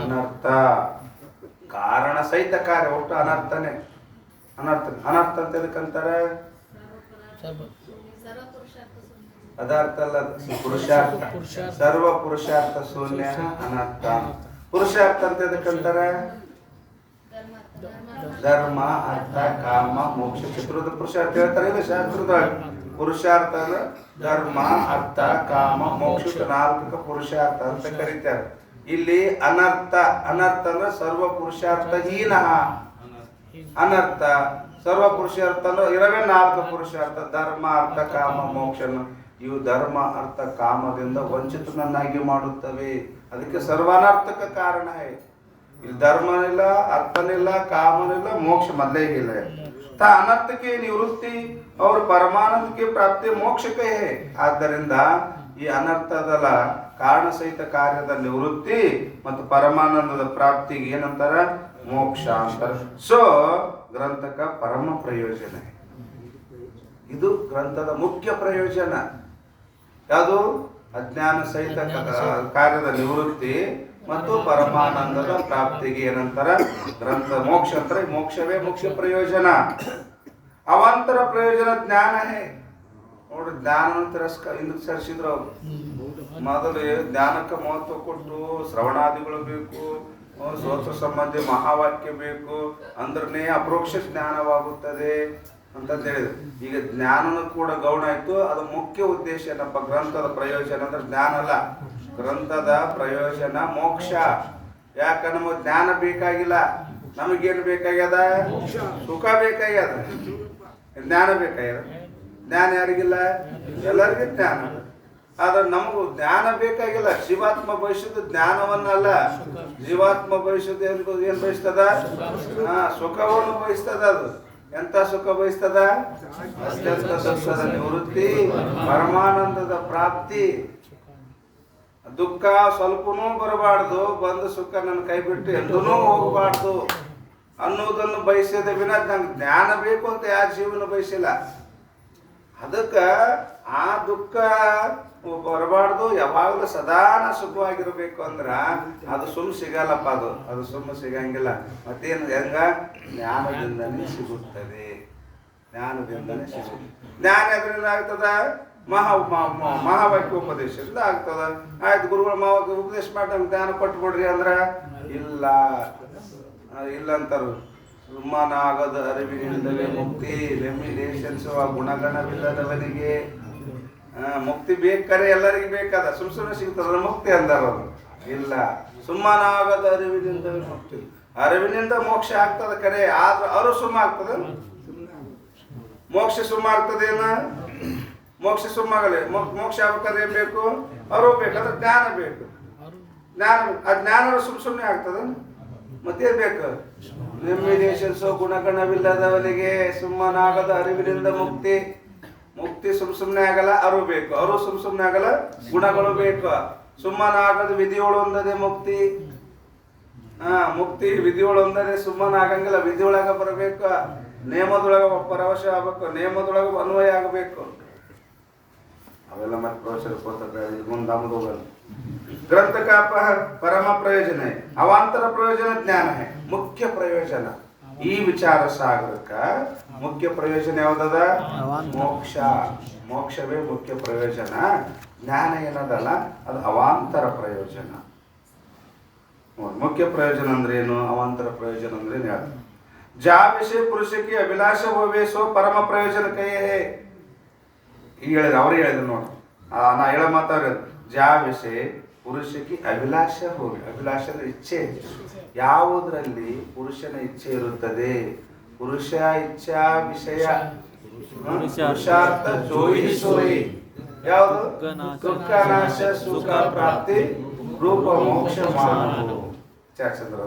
ಅನರ್ಥ ಕಾರಣ ಸಹಿತ ಕಾರ್ಯ ಒಟ್ಟು ಅನರ್ಥನೇ. ಅನರ್ಥ ಅಂತ ಎದಕ್ಕಂತಾರೆ? ಪದಾರ್ಥ ಅಲ್ಲ, ಪುರುಷಾರ್ಥ. ಸರ್ವ ಪುರುಷಾರ್ಥ ಶೂನ್ಯ ಅನರ್ಥ. ಪುರುಷಾರ್ಥ ಅಂತ ಎದಕ್ಕಂತಾರೆ? ಧರ್ಮ ಅರ್ಥ ಕಾಮ ಮೋಕ್ಷ ಚತುರ್ವಿಧ ಪುರುಷಾರ್ಥ ಹೇಳ್ತಾರೆ. ಇಲ್ಲ ಶಾಸ್ತ್ರದಾಗ ಪುರುಷಾರ್ಥ ಅಂದ್ರೆ ಧರ್ಮ ಅರ್ಥ ಕಾಮ ಮೋಕ್ಷ 4 ಪುರುಷಾರ್ಥ ಅಂತ ಕರೀತಾರೆ. ಇಲ್ಲಿ ಅನರ್ಥ ಅನರ್ಥ ಅಂದ್ರೆ ಸರ್ವ ಪುರುಷಾರ್ಥ ಹೀನ ಅನರ್ಥ. ಸರ್ವ ಪುರುಷಾರ್ಥ ಅಂದ್ರೆ ಇರವೇ 4 ಪುರುಷಾರ್ಥ ಧರ್ಮ ಅರ್ಥ ಕಾಮ ಮೋಕ್ಷ. ಇವು ಧರ್ಮ ಅರ್ಥ ಕಾಮದಿಂದ ವಂಚಿತನನ್ನಾಗಿ ಮಾಡುತ್ತವೆ. ಅದಕ್ಕೆ ಸರ್ವಾನರ್ಥಕ ಕಾರಣ ಹೇ. ಇಲ್ಲಿ ಧರ್ಮನಿಲ್ಲ, ಅರ್ಥನಿಲ್ಲ, ಕಾಮನಿಲ್ಲ, ಮೋಕ್ಷ ಮೊದಲೇ ಇಲ್ಲ. ಅನರ್ಥಕ್ಕೆ ನಿವೃತ್ತಿ और परमानंद की प्राप्ति ಮೋಕ್ಷಕ್ಕೆ ಹೇ. ಆದ್ದರಿಂದ ಈ ಅನರ್ಥದಲ್ಲ ಕಾರಣ ಸಹಿತ ಕಾರ್ಯದ ನಿವೃತ್ತಿ ಮತ್ತು ಪರಮಾನಂದದ ಪ್ರಾಪ್ತಿಗೆ ಏನಂತಾರ? ಮೋಕ್ಷ ಅಂತಾರೆ. ಸೊ ಗ್ರಂಥಕ ಪರಮ ಪ್ರಯೋಜನ. ಇದು ಗ್ರಂಥದ ಮುಖ್ಯ ಪ್ರಯೋಜನ. ಯಾವುದು? ಅಜ್ಞಾನ ಸಹಿತ ಕಾರ್ಯದ ನಿವೃತ್ತಿ ಮತ್ತು ಪರಮಾನಂದದ ಪ್ರಾಪ್ತಿಗೆ ಏನಂತಾರ? ಗ್ರಂಥ ಮೋಕ್ಷ ಅಂತಾರೆ. ಮೋಕ್ಷವೇ ಮುಖ್ಯ ಪ್ರಯೋಜನ. ಅವಾಂತರ ಪ್ರಯೋಜನ ಜ್ಞಾನ ಹೇ. ನೋಡಿ ಜ್ಞಾನ ಹಿಂದಕ್ಕೆ ಸರಿಸಿದ್ರು ಅವರು. ಮೊದಲು ಜ್ಞಾನಕ್ಕೆ ಮಹತ್ವ ಕೊಟ್ಟು ಶ್ರವಣಾದಿಗಳು ಬೇಕು, ಸ್ತೋತ್ರ ಸಂಬಂಧಿ ಮಹಾವಾಕ್ಯ ಬೇಕು, ಅಂದ್ರೆ ಅಪರೋಕ್ಷ ಜ್ಞಾನವಾಗುತ್ತದೆ ಅಂತ ಹೇಳಿದ್ರು. ಈಗ ಜ್ಞಾನನೂ ಕೂಡ ಗೌಣ ಆಯ್ತು. ಅದು ಮುಖ್ಯ ಉದ್ದೇಶ ಏನಪ್ಪ? ಗ್ರಂಥದ ಪ್ರಯೋಜನ ಅಂದ್ರೆ ಜ್ಞಾನ ಅಲ್ಲ, ಗ್ರಂಥದ ಪ್ರಯೋಜನ ಮೋಕ್ಷ. ಯಾಕ ನಮಗೆ ಜ್ಞಾನ ಬೇಕಾಗಿಲ್ಲ, ನಮಗೇನು ಬೇಕಾಗ್ಯದ? ಸುಖ ಬೇಕಾಗ್ಯದ, ಜ್ಞಾನ ಬೇಕಾಗ್ಯದ. ಜ್ಞಾನ ಯಾರಿಗಿಲ್ಲ? ಎಲ್ಲರಿಗೂ ಜ್ಞಾನ. ಆದ್ರೆ ನಮಗೂ ಜ್ಞಾನ ಬೇಕಾಗಿಲ್ಲ. ಜೀವಾತ್ಮ ಬಯಸುದು ಜ್ಞಾನವನ್ನಲ್ಲ, ಜೀವಾತ್ಮ ಬಯಸುದು ಏನ್ ಬಯಸ್ತದ? ಸುಖವನ್ನು ಬಯಸ್ತದ. ಅದು ಎಂತ ಸುಖ ಬಯಸ್ತದ? ಅತ್ಯಂತ ದುಃಖದ ನಿವೃತ್ತಿ, ಪರಮಾನಂದದ ಪ್ರಾಪ್ತಿ. ದುಃಖ ಸ್ವಲ್ಪನೂ ಬರಬಾರ್ದು, ಬಂದು ಸುಖ ನನ್ನ ಕೈ ಬಿಟ್ಟು ಎಂದೂ ಹೋಗಬಾರ್ದು ಅನ್ನೋದನ್ನು ಬಯಸಿದ ವಿನ ನಂಗೆ ಜ್ಞಾನ ಬೇಕು ಅಂತ ಯಾವ ಜೀವನ ಬಯಸಿಲ್ಲ. ಅದಕ್ಕೆ ಆ ದುಃಖ ಬರಬಾರ್ದು, ಯಾವಾಗಲೂ ಸದಾನ ಸುಖವಾಗಿರ್ಬೇಕು ಅಂದ್ರ ಅದು ಸುಮ್ಮ ಸಿಗಲ್ಲಪ್ಪ. ಅದು ಸುಮ್ಮ ಸಿಗಂಗಿಲ್ಲ. ಮತ್ತೇನು ಹೆಂಗ? ಜ್ಞಾನದಿಂದನೇ ಸಿಗುತ್ತದೆ. ಜ್ಞಾನದಿಂದನೇ ಸಿಗುತ್ತದೆ. ಜ್ಞಾನ ಎದರಿಂದ ಆಗ್ತದ? ಮಹಾವಾಕ್ಯ ಉಪದೇಶದಿಂದ ಆಗ್ತದ. ಆಯ್ತು, ಗುರುಗಳು ಮಹಾವಾಕ್ಯ ಉಪದೇಶ ಮಾಡಿ ನಮ್ಗೆ ಜ್ಞಾನ ಕೊಟ್ಬಿಡ್ರಿ ಅಂದ್ರ ಇಲ್ಲ ಇಲ್ಲ ಅಂತಾರು. ಸುಮ್ಮನಾಗದ ಅರಿವಿನಿಂದಲೇ ಮುಕ್ತಿ, ರೆಮಿನೇಷನ್ಸುವ ಗುಣಗಣವಿಲ್ಲದವನಿಗೆ ಮುಕ್ತಿ ಬೇಕಾರೆ ಎಲ್ಲರಿಗೂ ಬೇಕಾದ, ಸುಮ್ಮನೆ ಸಿಗ್ತದ ಮುಕ್ತಿ ಅಂದಾರ ಅವರು. ಇಲ್ಲ, ಸುಮ್ಮನಾಗದ ಅರಿವಿನಿಂದಲೇ ಮುಕ್ತಿ. ಅರಿವಿನಿಂದ ಮೋಕ್ಷ ಆಗ್ತದ ಕರೆ, ಆದ್ರೆ ಅವರು ಸುಮ್ಮ ಆಗ್ತದ? ಮೋಕ್ಷ ಸುಮ್ಮ ಆಗ್ತದೇನ? ಮೋಕ್ಷ ಸುಮ್ಮ ಆಗಲ್ಲ. ಮೋಕ್ಷ ಆಗ್ಬೇಕಾದ್ರೆ ಏನ್ ಬೇಕು? ಅವರು ಬೇಕಾದ್ರೆ ಜ್ಞಾನ ಬೇಕು. ಜ್ಞಾನ, ಆ ಜ್ಞಾನ ಸುಮ್ಮನೆ ಆಗ್ತದ? ಮತ್ತೇನ್ ಬೇಕು? ರೆಮಿನೇಷನ್ಸು ಗುಣಗಣವಿಲ್ಲದವನಿಗೆ ಸುಮ್ಮನಾಗದ ಅರಿವಿನಿಂದ ಮುಕ್ತಿ. ಮುಕ್ತಿ ಸುಮ್ಮನೆ ಆಗಲ್ಲ, ಅರು ಬೇಕು. ಅವರು ಸುಮ್ಮನೆ ಆಗಲ್ಲ, ಗುಣಗಳು ಬೇಕು. ಸುಮ್ಮನಾಗದ ವಿಧಿಯೊಳು ಒಂದದೇ ಮುಕ್ತಿ. ಮುಕ್ತಿ ವಿಧಿಯೊಳು ಒಂದದೇ, ಸುಮ್ಮನ ಆಗಂಗಿಲ್ಲ. ವಿಧಿಯೊಳಗ ಬರಬೇಕು, ನೇಮದೊಳಗ ಪರವಶ ಆಗ್ಬೇಕು, ನೇಮದೊಳಗ ಅನ್ವಯ ಆಗಬೇಕು. ಅವೆಲ್ಲ ಮತ್ತೆ ಪ್ರವಚನ ಮುಂದಾಮದು ಹೋಗಲ್ಲ. ग्रंथ का परम प्रयोजन है, अवांतर प्रयोजन ज्ञान है, मुख्य प्रयोजन. ಈ ವಿಚಾರ ಸಾಗರಕ ಮುಖ್ಯ ಪ್ರಯೋಜನ ಯಾವುದದ? ಮೋಕ್ಷ. ಮೋಕ್ಷವೇ ಮುಖ್ಯ ಪ್ರಯೋಜನ. ಜ್ಞಾನ ಏನದಲ್ಲ, ಅದು ಅವಾಂತರ ಪ್ರಯೋಜನ. ಮುಖ್ಯ ಪ್ರಯೋಜನ ಅಂದ್ರೆ ಏನು, ಅವಾಂತರ ಪ್ರಯೋಜನ ಅಂದ್ರೆ ಏನು? ಜಾ ವಿಷಯ ಪುರುಷಕ್ಕೆ ಅಭಿಲಾಷ ಹೋವೆ ಸೋ ಪರಮ ಪ್ರಯೋಜನ ಕೈ ಹೇ. ಈಗ ಹೇಳಿದ್ರು, ಅವ್ರು ಹೇಳಿದ್ರು ನೋಡಿ, ನಾ ಹೇಳ ಮಾತಾಡೋದು. ಜಾ ವಿಷಯ ಪುರುಷಕ್ಕೆ ಅಭಿಲಾಷ ಹೋಗಿ. ಅಭಿಲಾಷ ಅಂದ್ರೆ ಇಚ್ಛೆ. ಯಾವುದರಲ್ಲಿ ಪುರುಷನ ಇಚ್ಛೆ ಇರುತ್ತದೆ? ಪುರುಷ ಇಚ್ಛಾ ವಿಷಯ ಪುರುಷಾರ್ಥ ಜೋಯಿ ಸೋಯಿ. ಯಾವುದು? ದುಃಖ ನಾಶ ಸುಖ ಪ್ರಾಪ್ತಿ ರೂಪ ಮೋಕ್ಷ ಮಾನವು. ಚಂದ್ರ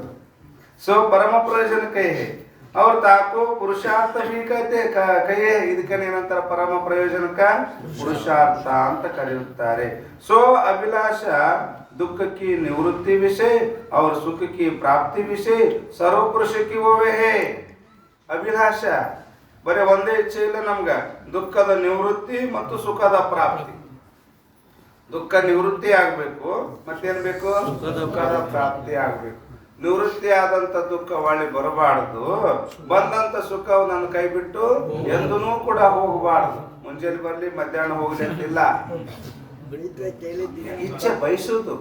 सो परम प्रयोजन कहे है और ताको पुरुषार्थ भी कहते कहे ಇದಕ್ಕೇನಂತರ ಪರಮ ಪ್ರಯೋಜನಕ पुरुषार्थ ಅಂತ ಕರೆಯುತ್ತಾರೆ. सो अभिलाष दुख की निवृत्ति विषय और सुख की प्राप्ति विषय सर्व पुरुष की होवे है. अभिलाष ಬರೀ ಒಂದೇ ಇಚ್ಛೆ ಇಲ್ಲ ನಮ್ಗ, ದುಃಖದ ನಿವೃತ್ತಿ ಮತ್ತು ಸುಖದ ಪ್ರಾಪ್ತಿ. ದುಃಖ ನಿವೃತ್ತಿ ಆಗ್ಬೇಕು, ಮತ್ತೇನ್ ಬೇಕು, ಸುಖದ ಪ್ರಾಪ್ತಿ ಆಗ್ಬೇಕು. ನಿವೃತ್ತಿ ಆದಂತ ದುಃಖ ಒಳ್ಳೆ ಬರಬಾರ್ದು, ಬಂದಂತ ಸುಖ ನನ್ನ ಕೈ ಬಿಟ್ಟು ಎಂದೂ ಕೂಡ ಹೋಗಬಾರ್ದು. ಮುಂಜಾನೆ ಬರ್ಲಿ ಮಧ್ಯಾಹ್ನ ಹೋಗ್ಲಿ ಅಂತಿಲ್ಲ. ಇಚ್ಛೆ ಬಯಸುದು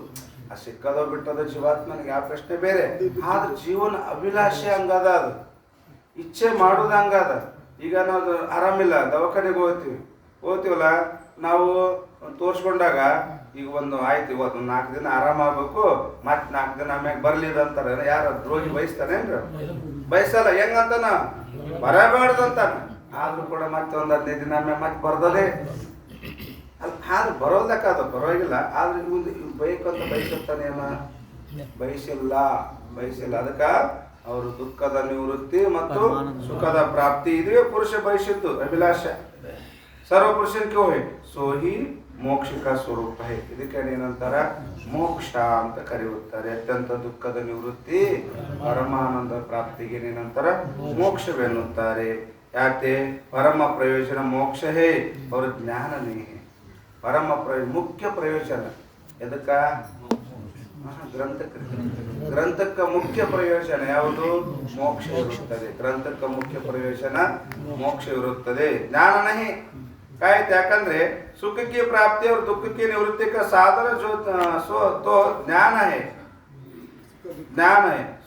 ಆ ಸಿಕ್ಕದೋ ಬಿಟ್ಟದೋ ಜೀವಾತ್ಮನಿಗೆ ಯಾವ ಪ್ರಶ್ನೆ ಬೇರೆ. ಆದ್ರೆ ಜೀವನ ಅಭಿಲಾಷೆ ಹಂಗದ, ಅದು ಇಚ್ಛೆ ಮಾಡುದು ಹಂಗದ. ಈಗ ನಾವು ಆರಾಮಿಲ್ಲ, ದವಾಖಾನೆಗೆ ಹೋಗ್ತೀವಲ್ಲ, ನಾವು ತೋರಿಸ್ಕೊಂಡಾಗ ಈಗ ಒಂದು ಆಯ್ತು, ಇವತ್ತು 4 ದಿನ ಆರಾಮಾಗಬೇಕು, ಮತ್ತೆ 4 ದಿನ ಆಮ್ಯಾಗ ಬರ್ಲಿದ ಅಂತಾರೆ. ಯಾರ ರೋಗಿ ಬಯಸ್ತಾನೇನ್ರಿ? ಬಯಸಲ್ಲ. ಹೆಂಗಂತಾನ ಬರಬಾರ್ದಂತಾನ. ಆದ್ರೂ ಕೂಡ ಮತ್ತೆ ಒಂದು 15 ದಿನ ಆಮ್ಯಾಗ ಮತ್ತೆ ಬರ್ದದೆ. ಆದ್ರೆ ಬರೋದಕ್ಕ ಅದು ಪರವಾಗಿಲ್ಲ. ಆದ್ರೆ ಇವ್ ಬೈಕಂತ ಬಯಸುತ್ತಾನೇನ? ಬಯಸಿಲ್ಲ. ಅದಕ್ಕ ಅವರು ದುಃಖದ ನಿವೃತ್ತಿ ಮತ್ತು ಸುಖದ ಪ್ರಾಪ್ತಿ ಇದುವೇ ಪುರುಷ ಬಯಸಿದ್ದು ಅಭಿಲಾಷ. ಸರ್ವ ಪುರುಷನಿಗೆ ಹೋಯ್ ಸೋಹಿ ಮೋಕ್ಷಕ ಸ್ವರೂಪ ಹೇ. ಇದಕ್ಕೆ ಏನಂತಾರ? ಮೋಕ್ಷ ಅಂತ ಕರೆಯುತ್ತಾರೆ. ಅತ್ಯಂತ ದುಃಖದ ನಿವೃತ್ತಿ ಪರಮಾನಂದ ಪ್ರಾಪ್ತಿಗೆ ಏನಂತಾರ? ಮೋಕ್ಷವೆನ್ನುತ್ತಾರೆ. ಯಾಕೆ? ಪರಮ ಪ್ರಯೋಜನ ಮೋಕ್ಷ ಹೇ ಅವರ ಜ್ಞಾನ ನೀ ಪರಮ ಮುಖ್ಯ ಪ್ರಯೋಜನ. ಎದಕ್ಕ? ಗ್ರಂಥಕ್ಕೆ ಮುಖ್ಯ ಪ್ರಯೋಜನ ಯಾವುದು? ಮೋಕ್ಷ ಇರುತ್ತದೆ. ಗ್ರಂಥಕ್ಕೆ ಮುಖ್ಯ ಪ್ರಯೋಜನ ಮೋಕ್ಷ ಇರುತ್ತದೆ. ಜ್ಞಾನ ನಹಿ ಕಾಯ್ತು. ಯಾಕಂದ್ರೆ ಸುಖಕ್ಕೆ ಪ್ರಾಪ್ತಿ और दुख की निवृत्ति का साधन जो तो ज्ञान है.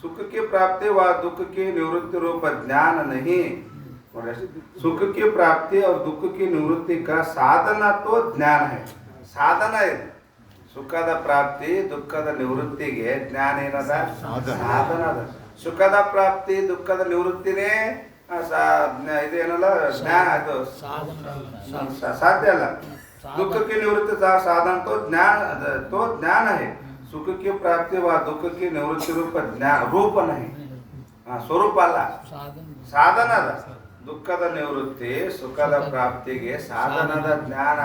सुख की प्राप्ति व दुख की निवृत्ति रूप ज्ञान नहीं. सुख की प्राप्ति और दुख की निवृत्ति का साधन तो ज्ञान है. साधन है. ಸುಖದ ಪ್ರಾಪ್ತಿ ದುಃಖದ ನಿವೃತ್ತಿಗೆ ಜ್ಞಾನ ಏನದ? ಸಾಧನ ಅದ. ಸುಖದ ಪ್ರಾಪ್ತಿ ದುಃಖದ ನಿವೃತ್ತಿನೇ ಇದೇನಲ್ಲ ಜ್ಞಾನ. ಅದು ಸಾಧ್ಯ ಅಲ್ಲ. दुख की निवृत्ति साधन तो ज्ञान है. सुख की प्राप्ति व दुख की निवृत्ति रूप ज्ञान रूप नहीं, ಸ್ವರೂಪ ಅಲ್ಲ, ಸಾಧನ ಅದ. ದುಃಖದ ನಿವೃತ್ತಿ ಸುಖದ ಪ್ರಾಪ್ತಿಗೆ ಸಾಧನದ ಜ್ಞಾನ.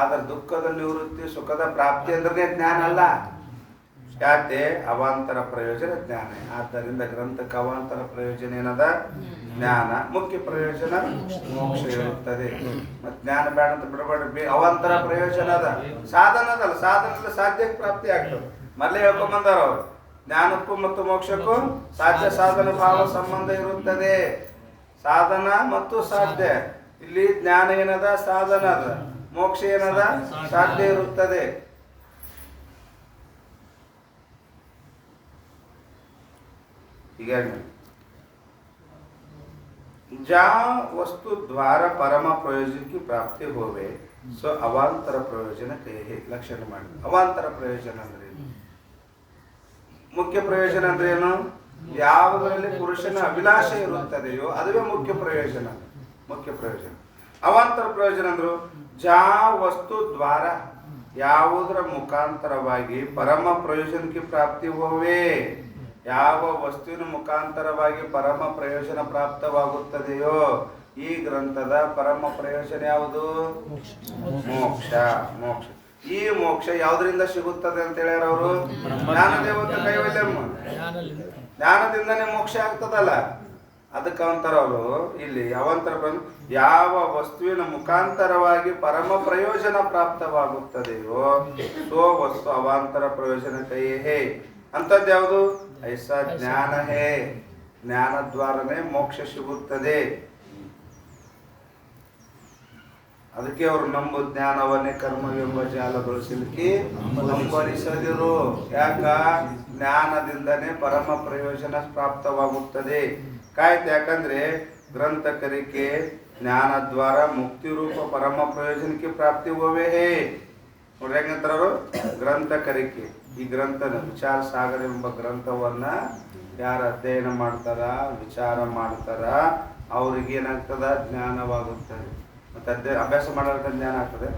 ಆದ್ರೆ ದುಃಖದ ನಿವೃತ್ತಿ ಸುಖದ ಪ್ರಾಪ್ತಿ ಅಂದ್ರೆ ಜ್ಞಾನ ಅಲ್ಲ. ಯಾಕೆ? ಅವಾಂತರ ಪ್ರಯೋಜನ ಜ್ಞಾನ. ಆದ್ದರಿಂದ ಗ್ರಂಥಕ್ಕೆ ಅವಾಂತರ ಪ್ರಯೋಜನ ಏನದ? ಜ್ಞಾನ. ಮುಖ್ಯ ಪ್ರಯೋಜನ ಮೋಕ್ಷ ಇರುತ್ತದೆ. ಮತ್ತೆ ಜ್ಞಾನ ಬೇಡ ಅಂತ ಬಿಡಬೇಡ. ಅವಾಂತರ ಪ್ರಯೋಜನ ಅದ, ಸಾಧನ ಅದಲ್ಲ. ಸಾಧನದ ಸಾಧ್ಯಕ್ಕೆ ಪ್ರಾಪ್ತಿ ಆಗ್ತದೆ. ಮೊದಲೇ ಹೇಳ್ಕೊಂಬಂದಾರ ಅವರು, ಜ್ಞಾನಕ್ಕೂ ಮತ್ತು ಮೋಕ್ಷಕ್ಕೂ ಸಾಧ್ಯ ಸಾಧನ ಭಾವ ಸಂಬಂಧ ಇರುತ್ತದೆ. ಸಾಧನ ಮತ್ತು ಸಾಧ್ಯ. ಇಲ್ಲಿ ಜ್ಞಾನ ಏನದ? ಸಾಧನ ಅದ. ಮೋಕ್ಷ ಏನದ? ಸಾಧ್ಯ ಇರುತ್ತದೆ. जहाँ वस्तु द्वारा परम प्रयोजन की प्राप्ति होवे सो अवांतर प्रयोजन कहे. लक्षण ಮಾಡಿ. ಅವಾಂತರ ಪ್ರಯೋಜನ ಅಂದ್ರೆ ಮುಖ್ಯ ಪ್ರಯೋಜನ ಅಂದ್ರೆ ಏನು? ಯಾವುದರಲ್ಲಿ ಪುರುಷನ ಅಭಿಲಾಷೆ ಇರುತ್ತದೆಯೋ ಅದುವೇ ಮುಖ್ಯ ಪ್ರಯೋಜನ. ಅವಾಂತರ ಪ್ರಯೋಜನ ಅಂದ್ರು ಜಾ ವಸ್ತು ದ್ವಾರ, ಯಾವುದರ ಮುಖಾಂತರವಾಗಿ ಪರಮ ಪ್ರಯೋಜನಕ್ಕೆ ಪ್ರಾಪ್ತಿ ಹೋವೆ, ಯಾವ ವಸ್ತುವಿನ ಮುಖಾಂತರವಾಗಿ ಪರಮ ಪ್ರಯೋಜನ ಪ್ರಾಪ್ತವಾಗುತ್ತದೆಯೋ. ಈ ಗ್ರಂಥದ ಪರಮ ಪ್ರಯೋಜನ ಯಾವುದು? ಮೋಕ್ಷ. ಈ ಮೋಕ್ಷ ಯಾವುದರಿಂದ ಸಿಗುತ್ತದೆ ಅಂತ ಹೇಳ್ಯಾರ ಅವರು? ಜ್ಞಾನದೇವತ ಕೈವಲ್ಯಮ್ಮ. ಜ್ಞಾನದಿಂದನೇ ಮೋಕ್ಷ ಆಗ್ತದಲ್ಲ. ಅದಕ್ಕೆ ಅಂತಾರ ಅವರು ಇಲ್ಲಿ ಅವಾಂತರ. ಯಾವ ವಸ್ತುವಿನ ಮುಖಾಂತರವಾಗಿ ಪರಮ ಪ್ರಯೋಜನ ಪ್ರಾಪ್ತವಾಗುತ್ತದೆಯೋ ಸೋ ವಸ್ತು ಅವಾಂತರ ಪ್ರಯೋಜನ ಕೈಯೇ. ಅಂತದ್ದು ಯಾವುದು? ಐಸಾ ಜ್ಞಾನ ಹೇ. ಜ್ಞಾನ ದ್ವಾರನೇ ಮೋಕ್ಷ ಸಿಗುತ್ತದೆ. ಅದಕ್ಕೆ ಅವರು ನಂಬು ಜ್ಞಾನವನ್ನೇ ಕರ್ಮವೆಂಬ ಜಾಲಗೊಳಿಸಲಿಕ್ಕೆ ನಂಬರಿಸದಿರು. ಯಾಕ? ಜ್ಞಾನದಿಂದನೇ ಪರಮ ಪ್ರಯೋಜನ ಪ್ರಾಪ್ತವಾಗುತ್ತದೆ. ಕಾಯ್ತು. ಯಾಕಂದ್ರೆ ಗ್ರಂಥಕರಿಕೆ ಜ್ಞಾನ ದ್ವಾರ ಮುಕ್ತಿ ರೂಪ ಪರಮ ಪ್ರಯೋಜನಕ್ಕೆ ಪ್ರಾಪ್ತಿ ಹೋವೆ ಹೇ. ನೋಡ್ರಿ ಹೆಂಗಂತಾರು? ಗ್ರಂಥಕರಿಕೆ. ಈ ಗ್ರಂಥ ವಿಚಾರ ಸಾಗರ ಎಂಬ ಗ್ರಂಥವನ್ನ ಯಾರು ಅಧ್ಯಯನ ಮಾಡ್ತಾರ, ವಿಚಾರ ಮಾಡ್ತಾರ, ಅವ್ರಿಗೆ ಏನಾಗ್ತದ? ಜ್ಞಾನವಾಗುತ್ತದೆ. ಮತ್ತೆ ಅಭ್ಯಾಸ ಮಾಡೋದಕ್ಕೆ ಜ್ಞಾನ ಆಗ್ತದೆ.